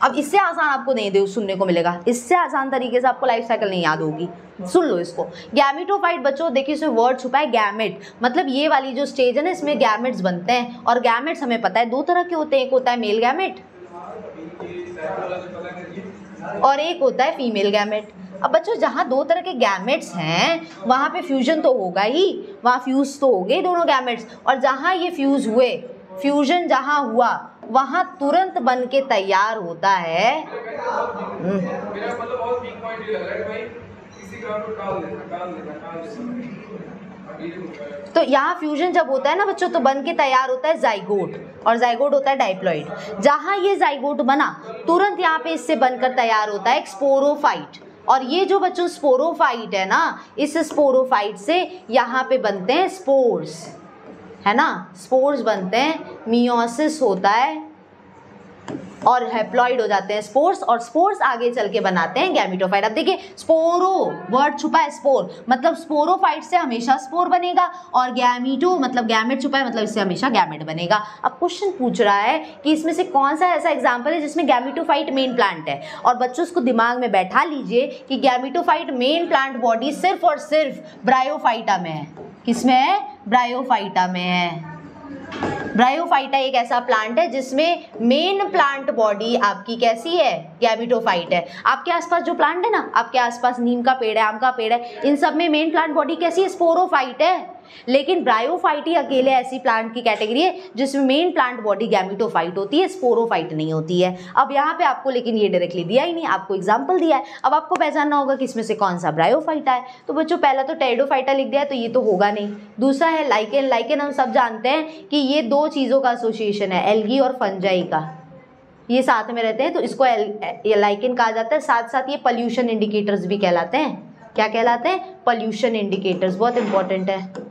अब इससे आसान आपको नहीं दे सुनने को मिलेगा, इससे आसान तरीके से आपको लाइफ साइकिल नहीं याद होगी। सुन लो इसको। गैमेटोफाइट बच्चों देखिए इसमें वर्ड छुपा है गैमेट, मतलब ये वाली जो स्टेज है ना इसमें गैमेट्स बनते हैं। और गैमेट्स हमें पता है 2 तरह के होते हैं, एक होता है मेल गैमेट और एक होता है फीमेल गैमेट। अब बच्चों जहाँ 2 तरह के गैमेट्स हैं वहाँ पे फ्यूजन तो होगा ही, वहाँ फ्यूज तो हो गए दोनों गैमेट्स। और जहाँ ये फ्यूज हुए, फ्यूजन जहाँ हुआ वहाँ तुरंत बन के तैयार होता है। तो यहाँ फ्यूजन जब होता है ना बच्चों तो बन के तैयार होता है जाइगोट, और जाइगोट होता है डाइप्लॉइड। जहाँ ये जाइगोट बना तुरंत यहाँ पे इससे बनकर तैयार होता है एक स्पोरोफाइट। और ये जो बच्चों स्पोरोफाइट है ना, इस स्पोरोफाइट से यहाँ पे बनते हैं स्पोर्स, है ना, स्पोर्स बनते हैं, मियोसिस होता है और हैप्लॉइड हो जाते हैं स्पोर्स, और स्पोर्स आगे चल के बनाते हैं गैमेटोफाइट। अब देखिए स्पोरो वर्ड छुपा है स्पोर, मतलब स्पोरोफाइट से हमेशा स्पोर बनेगा, और गैमीटो मतलब गैमेट छुपा है मतलब इससे हमेशा गैमेट बनेगा। अब क्वेश्चन पूछ रहा है कि इसमें से कौन सा ऐसा एग्जाम्पल है जिसमें गैमेटोफाइट मेन प्लांट है। और बच्चों उसको दिमाग में बैठा लीजिए कि गैमेटोफाइट मेन प्लांट बॉडी सिर्फ और सिर्फ ब्रायोफाइटा में है। किसमें है? ब्रायोफाइटा में है। ब्रायोफाइटा एक ऐसा प्लांट है जिसमें मेन प्लांट बॉडी आपकी कैसी है? गैमेटोफाइट है। आपके आसपास जो प्लांट है ना, आपके आसपास नीम का पेड़ है, आम का पेड़ है, इन सब में मेन प्लांट बॉडी कैसी है? स्पोरोफाइट है। लेकिन ब्रायोफाइट ही अकेले ऐसी प्लांट की कैटेगरी है जिसमें मेन प्लांट बॉडी गैमेटोफाइट होती है, स्पोरोफाइट नहीं होती है। अब यहाँ पे आपको लेकिन ये डायरेक्टली दिया ही नहीं, आपको एग्जांपल दिया है। अब आपको पहचानना होगा कि इसमें से कौन सा ब्रायोफाइटा है। तो बच्चों पहला तो टेरिडोफाइटा लिख दिया है तो ये तो होगा नहीं। दूसरा है लाइकेन। लाइकेन हम सब जानते हैं कि ये 2 चीज़ों का एसोसिएशन है, एल्गी और फंजाई का, ये साथ में रहते हैं तो इसको लाइकेन कहा जाता है। साथ साथ ये पॉल्यूशन इंडिकेटर्स भी कहलाते हैं। क्या कहलाते हैं? Pollution indicators. बहुत इंपॉर्टेंट है,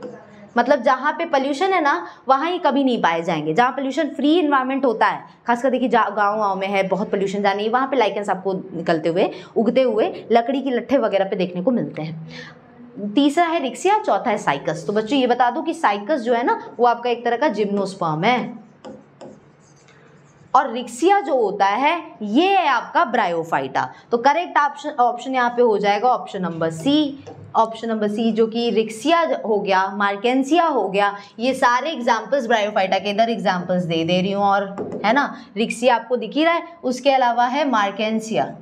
मतलब जहाँ पे पोल्यूशन है ना वहाँ ये कभी नहीं पाए जाएंगे। जहाँ पोल्यूशन फ्री इन्वायरमेंट होता है, खासकर देखिए गाँव में है बहुत पोल्यूशन जहाँ नहीं, वहाँ पे लाइकेंस आपको निकलते हुए उगते हुए लकड़ी की लट्ठे वगैरह पे देखने को मिलते हैं। तीसरा है रिक्सिया, चौथा है साइकस। तो बच्चों ये बता दूं कि साइकस जो है ना वो आपका एक तरह का जिम्नोस्पर्म है, और रिक्सिया जो होता है ये है आपका ब्रायोफाइटा। तो करेक्ट ऑप्शन यहाँ पे हो जाएगा option number C. Option number C जो कि रिक्सिया हो गया, मार्केंसिया हो गया, ये सारे एग्जाम्पल्स ब्रायोफाइटा के इधर एग्जाम्पल्स दे रही हूँ, और है ना रिक्सिया आपको दिख ही रहा है, उसके अलावा है मार्केंसिया,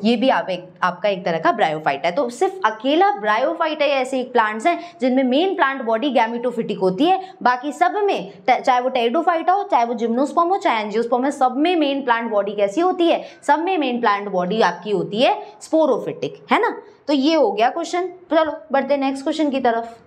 ये भी आपका एक तरह का ब्रायोफाइटा है। तो सिर्फ अकेला ब्रायोफाइटा ऐसे एक प्लांट्स हैं जिनमें मेन प्लांट बॉडी गैमेटोफिटिक होती है। बाकी सब में चाहे वो टेरिडोफाइटा हो, चाहे वो जिम्नोस्पर्म हो, चाहे एंजियोस्पर्म हो, सब में मेन प्लांट बॉडी कैसी होती है? सब में मेन प्लांट बॉडी आपकी होती है स्पोरोफिटिक, है ना। तो ये हो गया क्वेश्चन। चलो बढ़ते हैं नेक्स्ट क्वेश्चन की तरफ।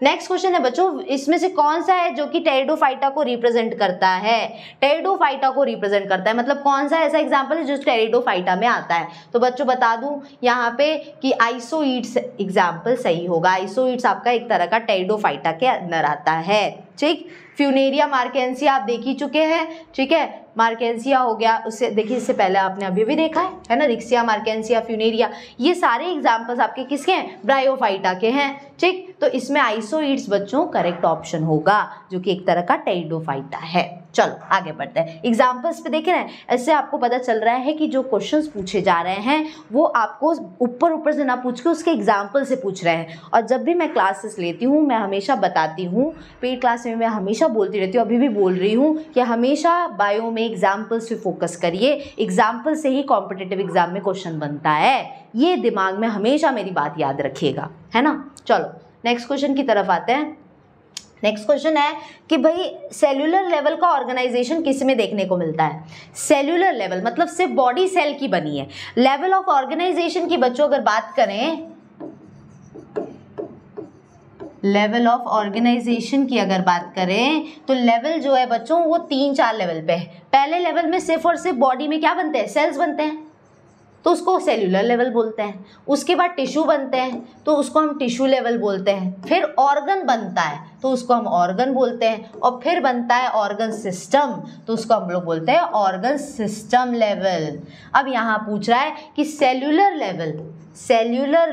नेक्स्ट क्वेश्चन है बच्चों, इसमें से कौन सा है जो कि टेरिडोफाइटा को रिप्रेजेंट करता है? टेरिडोफाइटा को रिप्रेजेंट करता है, मतलब कौन सा ऐसा एग्जांपल है जो टेरिडोफाइटा में आता है? तो बच्चों बता दूं यहाँ पे कि आइसोइड्स एग्जांपल सही होगा। आइसोइड्स आपका एक तरह का टेरिडोफाइटा के अंदर आता है, ठीक। फ्यूनेरिया मार्केंसिया आप देख ही चुके हैं, ठीक है। मार्केंसिया हो गया, उससे देखिए इससे पहले आपने अभी भी देखा है ना, रिक्सिया, मार्केंसिया, फ्यूनेरिया, ये सारे एग्जाम्पल्स आपके किसके हैं? ब्रायोफाइटा के हैं, ठीक। तो इसमें आइसोइड्स बच्चों करेक्ट ऑप्शन होगा जो कि एक तरह का टेरिडोफाइटा है। चलो आगे बढ़ते हैं, एग्जाम्पल्स पे देखें ना, ऐसे आपको पता चल रहा है कि जो क्वेश्चंस पूछे जा रहे हैं वो आपको ऊपर से ना पूछ के उसके एग्जाम्पल से पूछ रहे हैं। और जब भी मैं क्लासेस लेती हूँ मैं हमेशा बताती हूँ, पेड क्लास में मैं हमेशा बोलती रहती हूँ, अभी भी बोल रही हूँ कि हमेशा बायो में एग्जाम्पल्स पे फोकस करिए। एग्जाम्पल से ही कॉम्पिटिटिव एग्जाम में क्वेश्चन बनता है, ये दिमाग में हमेशा मेरी बात याद रखिएगा, है ना। चलो नेक्स्ट क्वेश्चन की तरफ आते हैं। नेक्स्ट क्वेश्चन है कि भाई सेल्यूलर लेवल का ऑर्गेनाइजेशन किस में देखने को मिलता है। सेल्यूलर लेवल मतलब सिर्फ बॉडी सेल की बनी है। लेवल ऑफ ऑर्गेनाइजेशन की बच्चों अगर बात करें, लेवल ऑफ ऑर्गेनाइजेशन की अगर बात करें तो लेवल जो है बच्चों वो 3-4 लेवल पे है। पहले लेवल में सिर्फ और सिर्फ बॉडी में क्या बनते हैं, सेल्स बनते हैं, तो उसको सेल्यूलर लेवल बोलते हैं। उसके बाद टिश्यू बनते हैं तो उसको हम टिश्यू लेवल बोलते हैं। फिर ऑर्गन बनता है तो उसको हम ऑर्गन बोलते हैं। और फिर बनता है ऑर्गन सिस्टम तो उसको हम लोग बोलते हैं ऑर्गन सिस्टम लेवल। अब यहाँ पूछ रहा है कि सेल्यूलर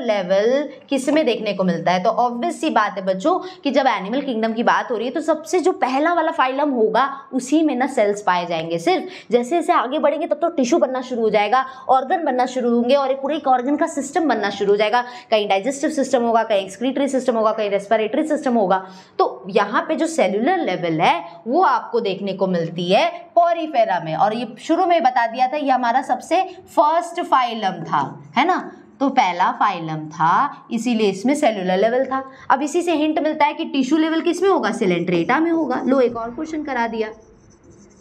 लेवल किस में देखने को मिलता है। तो ऑब्वियस सी बात है बच्चों कि जब एनिमल किंगडम की बात हो रही है तो सबसे जो पहला वाला फाइलम होगा उसी में ना सेल्स पाए जाएंगे। सिर्फ जैसे जैसे आगे बढ़ेंगे तब तो टिश्यू बनना शुरू हो जाएगा, ऑर्गन बनना शुरू होंगे और एक पूरे एक ऑर्गन का सिस्टम बनना शुरू हो जाएगा। कहीं डाइजेस्टिव सिस्टम होगा, कहीं एक्सक्रीटरी सिस्टम होगा, कहीं रेस्पिरेटरी सिस्टम होगा। तो यहाँ पे जो सेल्यूलर लेवल है वो आपको देखने को मिलती है पोरीफेरा में। और ये शुरू में बता दिया था, ये हमारा सबसे फर्स्ट फाइलम था, है ना, तो पहला फाइलम था, इसीलिए इसमें सेल्यूलर लेवल था। अब इसी से हिंट मिलता है कि टिश्यू लेवल किस में होगा, सिलेंट्रेटा में होगा। लो एक और क्वेश्चन करा दिया,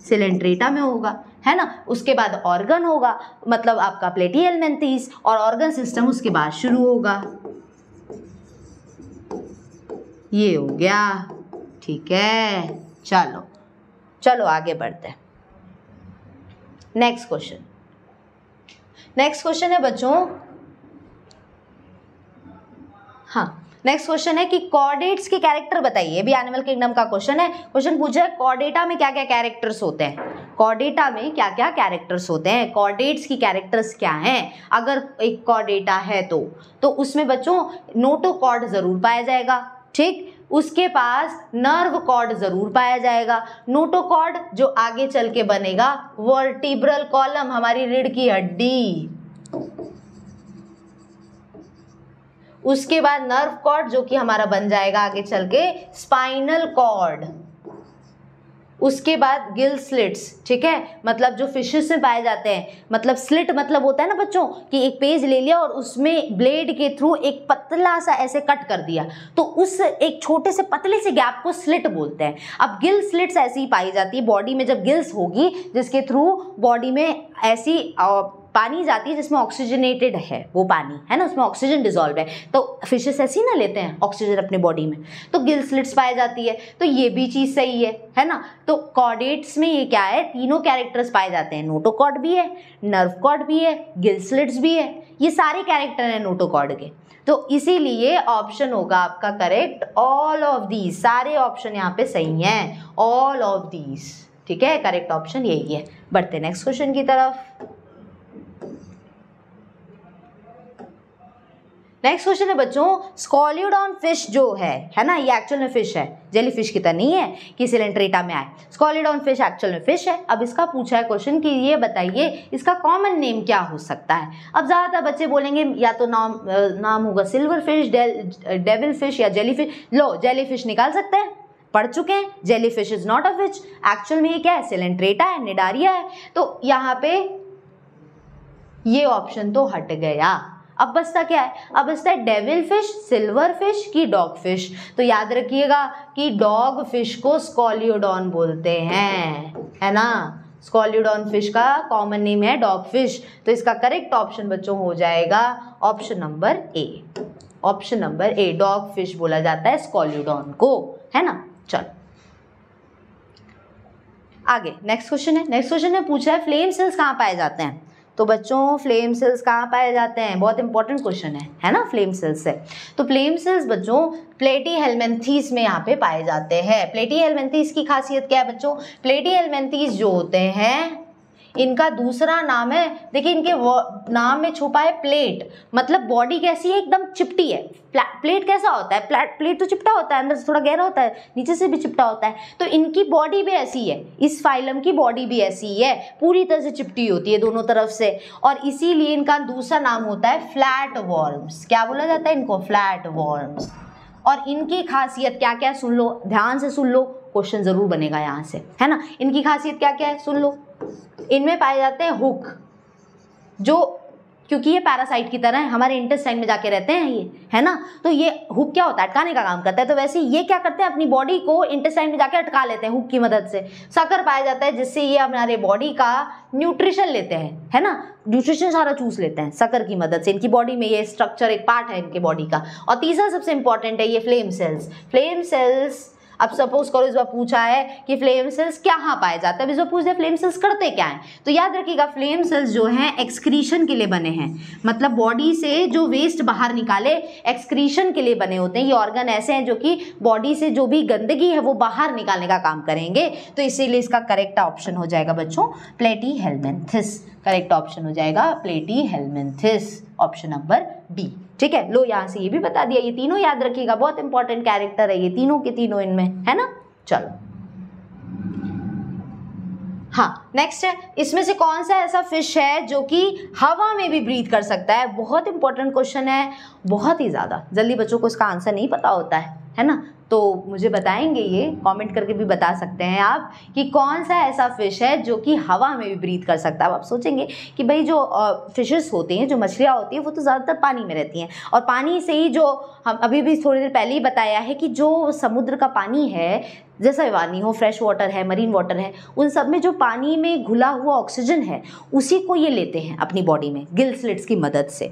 सिलेंट्रेटा में होगा, है ना। उसके बाद ऑर्गन होगा, मतलब आपका प्लेटीहेलमिन्थेस, और ऑर्गन सिस्टम उसके बाद शुरू होगा। ये हो गया, ठीक है। चलो चलो आगे बढ़ते हैं। नेक्स्ट क्वेश्चन है बच्चों, हाँ नेक्स्ट क्वेश्चन है कि कॉर्डेट्स के कैरेक्टर बताइए। भी एनिमल किंगडम का क्वेश्चन है। क्वेश्चन पूछा है कॉर्डेटा में क्या क्या कैरेक्टर्स होते हैं। कॉर्डेटा में क्या क्या कैरेक्टर्स होते हैं, कॉर्डेट्स की कैरेक्टर्स क्या हैं। अगर एक कॉर्डेटा है तो उसमें बच्चों नोटोकॉर्ड जरूर पाया जाएगा, ठीक। उसके पास नर्व कॉर्ड जरूर पाया जाएगा। नोटोकॉर्ड जो आगे चल के बनेगा वर्टिब्रल कॉलम, हमारी रीढ़ की हड्डी। उसके बाद नर्व कॉर्ड जो कि हमारा बन जाएगा आगे चल के स्पाइनल कॉर्ड। उसके बाद गिल स्लिट्स, ठीक है, मतलब जो फिशेस में पाए जाते हैं। मतलब स्लिट मतलब होता है ना बच्चों कि एक पेज ले लिया और उसमें ब्लेड के थ्रू एक पतला सा ऐसे कट कर दिया, तो उस एक छोटे से पतले से गैप को स्लिट बोलते हैं। अब गिल स्लिट्स ऐसी ही पाई जाती है बॉडी में, जब गिल्स होगी जिसके थ्रू बॉडी में ऐसी पानी जाती है जिसमें ऑक्सीजनेटेड है वो पानी, है ना, उसमें ऑक्सीजन डिजॉल्व है, तो फिशेस ऐसी ना लेते हैं ऑक्सीजन अपने बॉडी में, तो गिल स्लिट्स पाई जाती है। तो ये भी चीज़ सही है ना। तो कॉर्डेट्स में ये क्या है, तीनों कैरेक्टर्स पाए जाते हैं। नोटोकॉर्ड भी है, नर्व कॉर्ड भी है, गिल स्लिट्स भी है, ये सारे कैरेक्टर हैं नोटोकॉर्ड के। तो इसीलिए ऑप्शन होगा आपका करेक्ट ऑल ऑफ दीज। सारे ऑप्शन यहाँ पे सही हैं, ऑल ऑफ दीज, ठीक है, करेक्ट ऑप्शन यही है। बढ़ते नेक्स्ट क्वेश्चन की तरफ। नेक्स्ट क्वेश्चन है बच्चों, स्कॉलियोडॉन फिश जो है ना, ये एक्चुअल में फिश है, जेली फिश की तरह नहीं है कि सिलेंट्रेटा में आए। स्कॉलियोडॉन फिश एक्चुअल में फिश है। अब इसका पूछा है क्वेश्चन कि ये बताइए इसका कॉमन नेम क्या हो सकता है। अब ज़्यादातर बच्चे बोलेंगे या तो नाम होगा सिल्वर फिश, डेविल फिश या जेली फिश। लो जेली फिश निकाल सकते हैं, पढ़ चुके हैं। Jelly fish is not a fish, actual में ये क्या है, सिलेंट्रेटा है, निडारिया है। तो यहाँ पे ये ऑप्शन तो हट गया। अब बचता क्या है, अब बचता है डेविल फिश, सिल्वर फिश की डॉग फिश। तो याद रखिएगा कि डॉग फिश को स्कॉलियोडॉन बोलते हैं, है ना। स्कॉलियोडॉन फिश का कॉमन नेम है डॉग फिश। तो इसका करेक्ट ऑप्शन बच्चों हो जाएगा option number A. Option number A, dog fish बोला जाता है स्कॉलियोडॉन को, है ना। चलो आगे नेक्स्ट क्वेश्चन है। नेक्स्ट क्वेश्चन में पूछा है फ्लेम सेल्स कहाँ पाए जाते हैं। तो बच्चों फ्लेम सेल्स कहाँ पाए जाते हैं, बहुत इंपॉर्टेंट क्वेश्चन है ना। फ्लेम सेल्स है तो फ्लेम सेल्स बच्चों प्लेटीहेलमिन्थेस में यहाँ पे पाए जाते हैं। प्लेटीहेलमिन्थेस की खासियत क्या है बच्चों, प्लेटीहेलमिन्थेस जो होते हैं इनका दूसरा नाम है, देखिए इनके नाम में छुपा है प्लेट। मतलब बॉडी कैसी है, एकदम चिपटी है। प्लेट कैसा होता है, प्लेट तो चिपटा होता है, अंदर से थोड़ा गहरा होता है, नीचे से भी चिपटा होता है। तो इनकी बॉडी भी ऐसी है, इस फाइलम की बॉडी भी ऐसी है, पूरी तरह से चिपटी होती है दोनों तरफ से। और इसीलिए इनका दूसरा नाम होता है फ्लैट वॉर्म्स। क्या बोला जाता है इनको, फ्लैट वॉर्म्स। और इनकी खासियत क्या क्या सुन लो, ध्यान से सुन लो, क्वेश्चन जरूर बनेगा यहाँ से, है ना। इनकी खासियत क्या क्या है सुन लो। इनमें पाए जाते हैं हुक, जो क्योंकि ये पैरासाइट की तरह है, हमारे इंटेस्टाइन में जाके रहते हैं ये, है ना। तो ये हुक क्या होता है, अटकाने का काम करता है। तो वैसे ये क्या करते हैं, अपनी बॉडी को इंटेस्टाइन में जाके अटका लेते हैं हुक की मदद से। शक्कर पाया जाता है जिससे ये हमारे बॉडी का न्यूट्रिशन लेते हैं, है ना, न्यूट्रिशन सारा चूस लेते हैं शक्कर की मदद से। इनकी बॉडी में ये स्ट्रक्चर एक पार्ट है इनके बॉडी का। और तीसरा सबसे इंपॉर्टेंट है ये फ्लेम सेल्स। फ्लेम सेल्स, अब सपोज करो इस बार पूछा है कि फ्लेम सेल्स कहाँ पाए जाते हैं, अब इस बार पूछ दे फ्लेम सेल्स करते क्या हैं, तो याद रखिएगा फ्लेम सेल्स जो हैं एक्सक्रीशन के लिए बने हैं, मतलब बॉडी से जो वेस्ट बाहर निकाले एक्सक्रीशन के लिए बने होते हैं। ये ऑर्गन ऐसे हैं जो कि बॉडी से जो भी गंदगी है वो बाहर निकालने का काम करेंगे। तो इसीलिए इसका करेक्ट ऑप्शन हो जाएगा बच्चों प्लेटीहेल्मिन्थेस। करेक्ट ऑप्शन हो जाएगा प्लेटीहेल्मिन्थेस, ऑप्शन नंबर बी। ठीक है, लो यहाँ से ये भी बता दिया। ये तीनों याद रखिएगा, बहुत इंपॉर्टेंट कैरेक्टर है ये तीनों के तीनों इनमें, है ना। चलो हाँ, नेक्स्ट है, इसमें से कौन सा ऐसा फिश है जो कि हवा में भी ब्रीथ कर सकता है। बहुत इंपॉर्टेंट क्वेश्चन है, बहुत ही ज़्यादा। जल्दी बच्चों को इसका आंसर नहीं पता होता है ना, तो मुझे बताएंगे, ये कमेंट करके भी बता सकते हैं आप कि कौन सा ऐसा फिश है जो कि हवा में भी ब्रीथ कर सकता है। अब आप सोचेंगे कि भाई जो फिशेस होती हैं, जो मछलियाँ होती हैं, वो तो ज़्यादातर पानी में रहती हैं, और पानी से ही जो हम अभी भी थोड़ी देर पहले ही बताया है कि जो समुद्र का पानी है, जैसा पानी हो, फ्रेश वाटर है, मरीन वाटर है, उन सब में जो पानी में घुला हुआ ऑक्सीजन है उसी को ये लेते हैं अपनी बॉडी में गिल स्लिट्स की मदद से।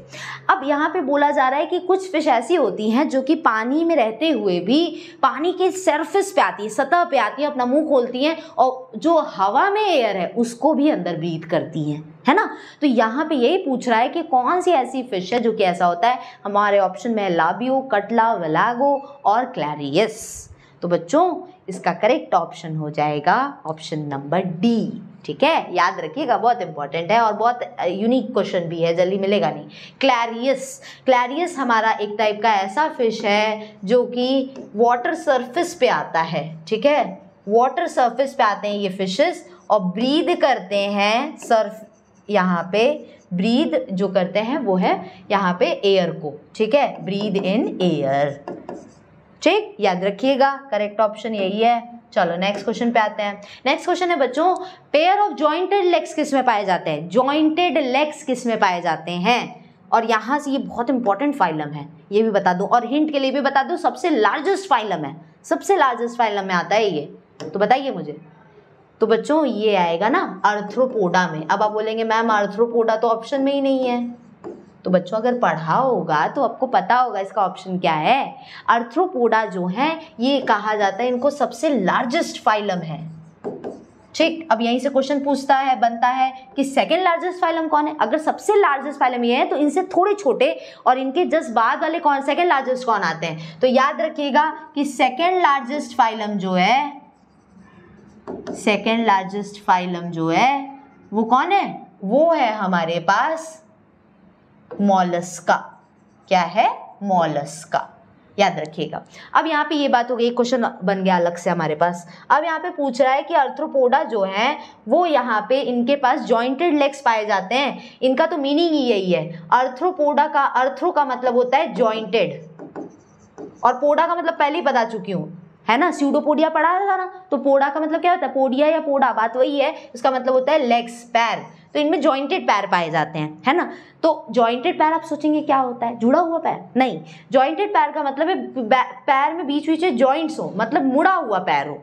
अब यहाँ पे बोला जा रहा है कि कुछ फिश ऐसी होती हैं जो कि पानी में रहते हुए भी पानी के सरफेस पे आती है, सतह पे आती है, अपना मुंह खोलती हैं और जो हवा में एयर है उसको भी अंदर ब्रीथ करती हैं, है ना। तो यहाँ पे यही पूछ रहा है कि कौन सी ऐसी फिश है जो कि ऐसा होता है। हमारे ऑप्शन में है लाबियो, कटला, वेलागो और क्लैरियस। तो बच्चों इसका करेक्ट ऑप्शन हो जाएगा ऑप्शन नंबर डी। ठीक है, याद रखिएगा, बहुत इंपॉर्टेंट है और बहुत यूनिक क्वेश्चन भी है, जल्दी मिलेगा नहीं। क्लैरियस, क्लैरियस हमारा एक टाइप का ऐसा फिश है जो कि वाटर सरफेस पे आता है। ठीक है, वाटर सरफेस पे आते हैं ये फिशेस और ब्रीद करते हैं सर्फ, यहाँ पे ब्रीद जो करते हैं वो है यहाँ पे एयर को। ठीक है, ब्रीद इन एयर। ठीक, याद रखिएगा, करेक्ट ऑप्शन यही है। चलो नेक्स्ट क्वेश्चन पे आते हैं। नेक्स्ट क्वेश्चन है बच्चों, पेयर ऑफ जॉइंटेड लेग्स किस में पाए जाते हैं। जॉइंटेड लेग्स किस में पाए जाते हैं, और यहाँ से ये बहुत इंपॉर्टेंट फाइलम है, ये भी बता दूं, और हिंट के लिए भी बता दूं, सबसे लार्जेस्ट फाइलम है, सबसे लार्जेस्ट फाइलम में आता है ये। तो बताइए मुझे। तो बच्चों ये आएगा ना आर्थ्रोपोडा में। अब आप बोलेंगे मैम आर्थ्रोपोडा तो ऑप्शन में ही नहीं है। तो बच्चों अगर पढ़ा होगा तो आपको पता होगा इसका ऑप्शन क्या है। आर्थ्रोपोडा जो है ये कहा जाता है, इनको सबसे लार्जेस्ट फाइलम है। ठीक, अब यहीं से क्वेश्चन पूछता है, बनता है कि सेकंड लार्जेस्ट फाइलम कौन है। अगर सबसे लार्जेस्ट फाइलम ये है तो इनसे थोड़े छोटे और इनके जस्ट बाद वाले कौन, सेकंड लार्जेस्ट कौन आते हैं। तो याद रखिएगा कि सेकंड लार्जेस्ट फाइलम जो है, सेकंड लार्जेस्ट फाइलम जो है वो कौन है, वो है हमारे पास मॉलस्का। क्या है, मॉलस्का, याद रखिएगा। अब यहाँ पे ये बात हो गई, क्वेश्चन बन गया अलग से हमारे पास। अब यहाँ पे पूछ रहा है कि आर्थ्रोपोडा जो है वो यहाँ पे इनके पास जॉइंटेड लेग्स पाए जाते हैं। इनका तो मीनिंग ही यही है। आर्थ्रोपोडा का, आर्थ्रो का मतलब होता है जॉइंटेड, और पोडा का मतलब पहले ही बता चुकी हूँ, है ना, स्यूडोपोडिया पढ़ा था ना। तो पोडा का मतलब क्या होता है, पोडिया या पोडा, बात वही है। इसका मतलब होता है लेग्स, पैर। तो इनमें जॉइंटेड पैर पाए जाते हैं, है ना। तो जॉइंटेड पैर आप सोचेंगे क्या होता है, जुड़ा हुआ पैर, नहीं। जॉइंटेड पैर का मतलब है पैर में बीच बीच में जॉइंट्स हो, मतलब मुड़ा हुआ पैर हो।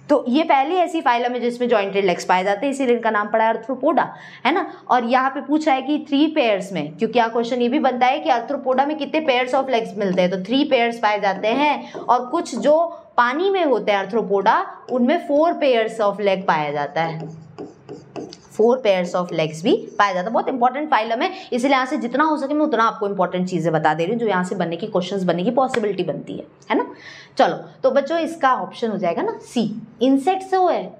तो ये पहली ऐसी फाइलम है जिसमें जॉइंटेड लेग्स पाए जाते हैं, इसीलिए इनका नाम पड़ा है आर्थ्रोपोडा, है ना। और यहाँ पे पूछा है कि 3 पेयर्स में, क्योंकि यहाँ क्वेश्चन ये भी बनता है कि आर्थ्रोपोडा में कितने पेयर्स ऑफ लेग्स मिलते हैं, तो 3 पेयर्स पाए जाते हैं। और कुछ जो पानी में होते हैं आर्थ्रोपोडा, उनमें 4 पेयर्स ऑफ लेग पाया जाता है, 4 पेयर्स ऑफ लेग्स भी पाया जाता है। बहुत इंपॉर्टेंट फाइलम है, इसलिए यहाँ से जितना हो सके मैं उतना आपको इंपॉर्टेंट चीजें बता दे रही हूँ जो यहाँ से बनने की, क्वेश्चंस बनने की पॉसिबिलिटी बनती है ना। चलो तो बच्चों इसका ऑप्शन हो जाएगा ना सी, इंसेक्ट्स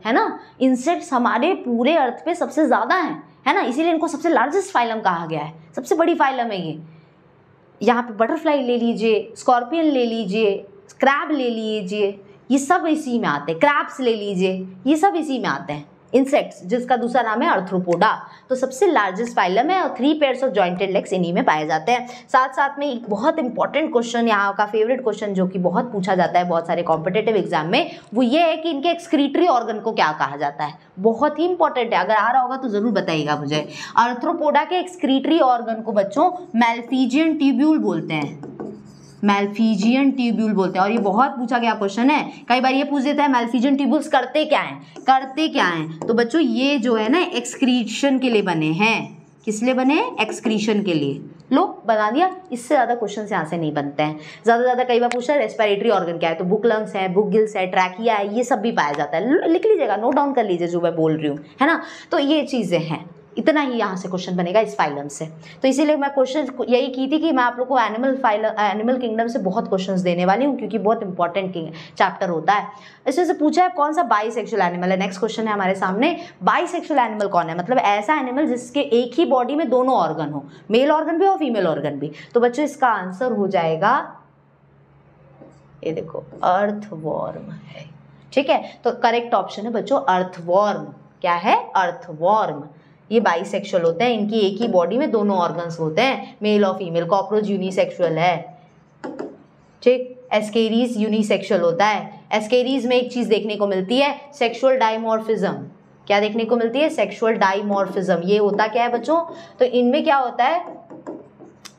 है ना। इंसेक्ट्स हमारे पूरे अर्थ पे सबसे ज्यादा है ना, इसीलिए इनको सबसे लार्जेस्ट फाइलम कहा गया है, सबसे बड़ी फाइलम है ये। यहाँ पे बटरफ्लाई ले लीजिए, स्कॉर्पियन ले लीजिए, क्रैब ले लीजिए, ये सब इसी में आते हैं। क्रैब्स ले लीजिए, ये सब इसी में आते हैं, इंसेक्ट्स, जिसका दूसरा नाम है आर्थ्रोपोडा। तो सबसे लार्जेस्ट फाइलम है और 3 पेयर्स ऑफ जॉइंटेड लेग्स इन्हीं में पाए जाते हैं। साथ साथ में एक बहुत इंपॉर्टेंट क्वेश्चन, यहाँ का फेवरेट क्वेश्चन जो कि बहुत पूछा जाता है बहुत सारे कॉम्पिटेटिव एग्जाम में, वो ये है कि इनके एक्सक्रीटरी ऑर्गन को क्या कहा जाता है। बहुत ही इंपॉर्टेंट है, अगर आ रहा होगा तो जरूर बताइएगा मुझे। आर्थ्रोपोडा के एक्सक्रीटरी ऑर्गन को बच्चों मैल्फिजियन ट्यूब्यूल बोलते हैं, मैल्फिजियन ट्यूब्यूल बोलते हैं। और ये बहुत पूछा गया क्वेश्चन है, कई बार ये पूछ देता है मैल्फिजियन ट्यूब्यूल्स करते क्या हैं, करते क्या हैं। तो बच्चों ये जो है ना एक्सक्रीशन के लिए बने हैं। किस लिए बने? एक्सक्रीशन के लिए। लो बता दिया, इससे ज़्यादा क्वेश्चन यहाँ से नहीं बनते हैं। ज़्यादा कई बार पूछा रेस्पिरेटरी ऑर्गन क्या है, तो बुक लंग्स है, बुक गिल्स है, ट्रैकिया है, ये सब भी पाया जाता है। लिख लीजिएगा, नोट डाउन कर लीजिए जो मैं बोल रही हूँ, है ना। तो ये चीज़ें हैं, इतना ही यहाँ से क्वेश्चन बनेगा इस फाइलम से। तो इसीलिए मैं क्वेश्चन यही की थी कि मैं आप लोग को एनिमल किंगडम से बहुत क्वेश्चंस देने वाली हूँ, क्योंकि बहुत इंपॉर्टेंट चैप्टर होता है। इसमें से पूछा है कौन सा बाइसेक्सुअल एनिमल है। नेक्स्ट क्वेश्चन है हमारे सामने, बाइसेक्सुअल एनिमल कौन है, मतलब ऐसा एनिमल जिसके एक ही बॉडी में दोनों ऑर्गन हो, मेल ऑर्गन भी और फीमेल ऑर्गन भी। तो बच्चों इसका आंसर हो जाएगा, ये देखो, अर्थवॉर्म है। ठीक है, तो करेक्ट ऑप्शन है बच्चों अर्थवॉर्म। क्या है? अर्थवॉर्म। ये बाइसेक्सुअल होते हैं, इनकी एक ही बॉडी में दोनों ऑर्गन्स होते हैं, मेल और फीमेल। कॉकरोच यूनिसेक्सुअल है, ठीक। एस्केरीज यूनिसेक्सुअल होता है। एस्केरीज में एक चीज देखने को मिलती है, सेक्सुअल डाइमॉर्फिज्म। क्या देखने को मिलती है? Sexual dimorphism. ये होता क्या है बच्चों? तो इनमें क्या होता है,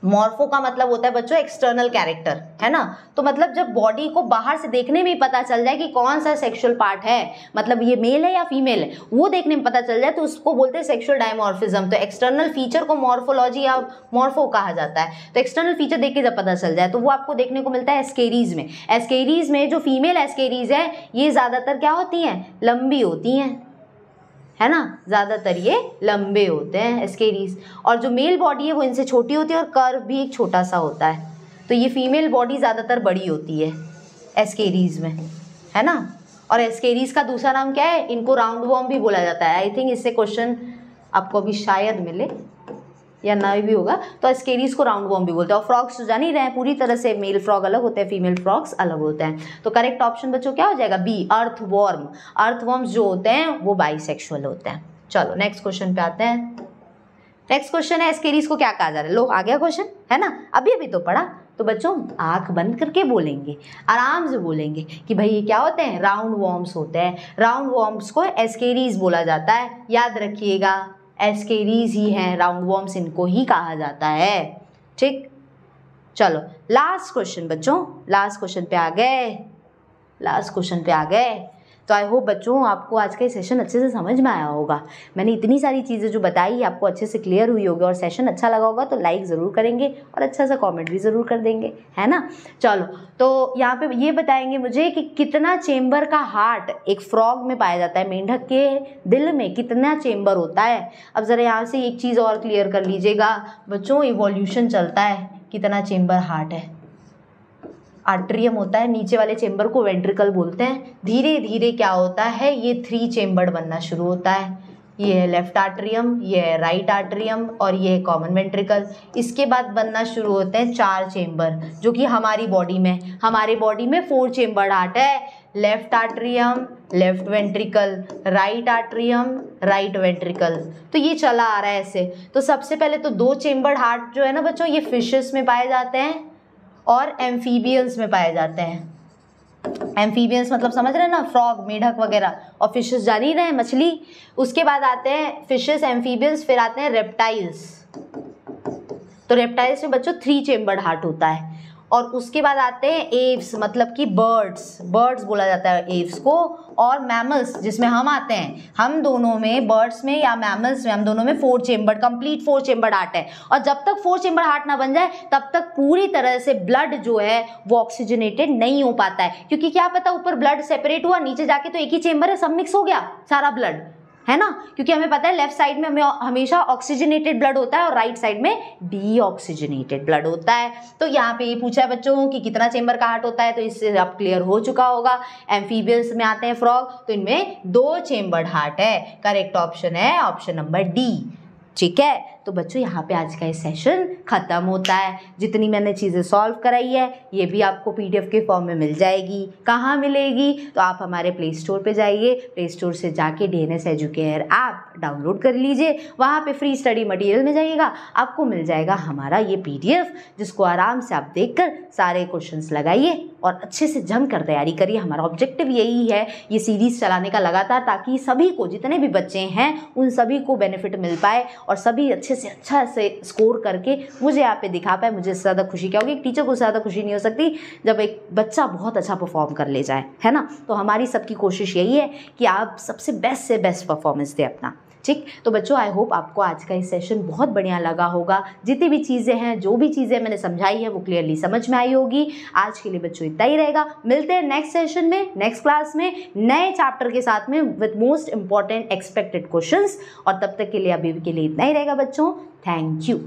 मॉर्फो का मतलब होता है बच्चों एक्सटर्नल कैरेक्टर, है ना। तो मतलब जब बॉडी को बाहर से देखने में ही पता चल जाए कि कौन सा सेक्सुअल पार्ट है, मतलब ये मेल है या फीमेल है, वो देखने में पता चल जाए तो उसको बोलते हैं सेक्सुअल डायमॉर्फिज्म। तो एक्सटर्नल फीचर को मॉर्फोलॉजी या मॉर्फो कहा जाता है। तो एक्सटर्नल फीचर देख के जब पता चल जाए तो वो आपको देखने को मिलता है एस्केरीज में। एस्केरीज में जो फीमेल एस्केरीज है ये ज़्यादातर क्या होती हैं? लंबी होती हैं, है ना, ज़्यादातर ये लंबे होते हैं एस्केरीज। और जो मेल बॉडी है वो इनसे छोटी होती है और कर्व भी एक छोटा सा होता है। तो ये फीमेल बॉडी ज़्यादातर बड़ी होती है एस्केरीज में, है ना। और एस्केरीज का दूसरा नाम क्या है? इनको राउंड वॉर्म भी बोला जाता है। आई थिंक इससे क्वेश्चन आपको अभी शायद मिले या ना भी होगा। तो एस्केरीज को राउंड वॉर्म भी बोलते हैं। और फ्रॉग्स तो जान ही रहे हैं पूरी तरह से, मेल फ्रॉग अलग होते हैं, फीमेल फ्रॉग्स अलग होते हैं। तो करेक्ट ऑप्शन बच्चों क्या हो जाएगा? B, earthworm. अर्थवॉर्म्स जो होते हैं वो बाइसेक्सुअल होते हैं। चलो नेक्स्ट क्वेश्चन पे आते हैं। नेक्स्ट क्वेश्चन है एस्केरीज को क्या कहा जा रहा है। लो आ गया क्वेश्चन, है ना, अभी तो पढ़ा। तो बच्चों आंख बंद करके बोलेंगे, आराम से बोलेंगे कि भाई ये क्या होते हैं? राउंड वॉर्म्स होते हैं। राउंड वॉर्म्स को एस्केरीज बोला जाता है, याद रखिएगा। एस्केरीज ही हैं, राउंड वॉर्म्स इनको ही कहा जाता है, ठीक। चलो लास्ट क्वेश्चन बच्चों, लास्ट क्वेश्चन पे आ गए। तो आई होप बच्चों आपको आज का सेशन अच्छे से समझ में आया होगा। मैंने इतनी सारी चीज़ें जो बताई आपको अच्छे से क्लियर हुई होगी, और सेशन अच्छा लगा होगा तो लाइक ज़रूर करेंगे और अच्छा सा कमेंट भी ज़रूर कर देंगे, है ना। चलो तो यहाँ पे ये बताएंगे मुझे कि कितना चेम्बर का हार्ट एक फ्रॉग में पाया जाता है। मेंढक के दिल में कितना चेम्बर होता है। अब ज़रा यहाँ से एक चीज़ और क्लियर कर लीजिएगा बच्चों, इवोल्यूशन चलता है, कितना चेम्बर हार्ट है। आर्ट्रियम होता है, नीचे वाले चेम्बर को वेंट्रिकल बोलते हैं। धीरे धीरे क्या होता है, ये 3 चेम्बर्ड बनना शुरू होता है। ये है लेफ्ट आर्ट्रियम, ये है राइट आर्ट्रियम और ये है कॉमन वेंट्रिकल। इसके बाद बनना शुरू होते हैं 4 चेम्बर, जो कि हमारी बॉडी में 4 चेम्बर्ड हार्ट है। Left atrium, left ventricle, right atrium, right ventricle. तो ये चला आ रहा है ऐसे। तो सबसे पहले तो 2 चेम्बर्ड हार्ट जो है ना बच्चों, ये फिशेस में पाए जाते हैं और एम्फीबियंस में पाए जाते हैं। एम्फीबियंस मतलब समझ रहे हैं ना, फ्रॉग, मेढक वगैरह, और फिशेस जान ही रहे हैं, मछली। उसके बाद आते हैं फिशेस, एम्फीबियंस, फिर आते हैं रेप्टाइल्स। तो रेप्टाइल्स में बच्चों 3 चेम्बर्ड हार्ट होता है। और उसके बाद आते हैं एव्स, मतलब कि बर्ड्स बोला जाता है एव्स को। और मैमल्स जिसमें हम आते हैं, हम दोनों में, बर्ड्स में या मैमल्स में, हम दोनों में 4 चेम्बर्ड, कंप्लीट 4 चेम्बर्ड हार्ट है। और जब तक 4 चेम्बर्ड हार्ट ना बन जाए तब तक पूरी तरह से ब्लड जो है वो ऑक्सीजनेटेड नहीं हो पाता है। क्योंकि क्या पता ऊपर ब्लड सेपरेट हुआ, नीचे जाके तो एक ही चेम्बर है, सब मिक्स हो गया सारा ब्लड, है ना। क्योंकि हमें पता है लेफ्ट साइड में हमें हमेशा ऑक्सीजनेटेड ब्लड होता है और राइट साइड में डीऑक्सीजनेटेड ब्लड होता है। तो यहाँ पे ये पूछा है बच्चों कि कितना चेम्बर का हार्ट होता है, तो इससे अब क्लियर हो चुका होगा। एम्फीबियंस में आते हैं फ्रॉग, तो इनमें 2 चेम्बर्ड हार्ट है। करेक्ट ऑप्शन है ऑप्शन नंबर डी, ठीक है। तो तो बच्चों यहाँ पे आज का ये सेशन ख़त्म होता है। जितनी मैंने चीज़ें सॉल्व कराई है ये भी आपको PDF के फॉर्म में मिल जाएगी। कहाँ मिलेगी? तो आप हमारे प्ले स्टोर पे जाइए, प्ले स्टोर से जाके DNS एजुकेयर ऐप डाउनलोड कर लीजिए। वहाँ पे फ्री स्टडी मटेरियल में जाइएगा, आपको मिल जाएगा हमारा ये PDF, जिसको आराम से आप देखकर सारे क्वेश्चंस लगाइए और अच्छे से जमकर तैयारी करिए। हमारा ऑब्जेक्टिव यही है ये सीरीज़ चलाने का लगातार, ताकि सभी को, जितने भी बच्चे हैं उन सभी को बेनिफिट मिल पाए और सभी अच्छे से अच्छा से स्कोर करके मुझे यहाँ पे दिखा पाए। मुझे इससे ज़्यादा खुशी क्या होगी? एक टीचर को ज़्यादा खुशी नहीं हो सकती जब एक बच्चा बहुत अच्छा परफॉर्म कर ले जाए, है ना। तो हमारी सबकी कोशिश यही है कि आप सबसे बेस्ट से बेस्ट परफॉर्मेंस दें अपना। ठीक, तो बच्चों आई होप आपको आज का ये सेशन बहुत बढ़िया लगा होगा। जितनी भी चीज़ें हैं, जो भी चीज़ें मैंने समझाई है वो क्लियरली समझ में आई होगी। आज के लिए बच्चों इतना ही रहेगा। मिलते हैं नेक्स्ट सेशन में, नेक्स्ट क्लास में, नए चैप्टर के साथ में with most important expected questions. और तब तक के लिए, अभी के लिए इतना ही रहेगा बच्चों। Thank you.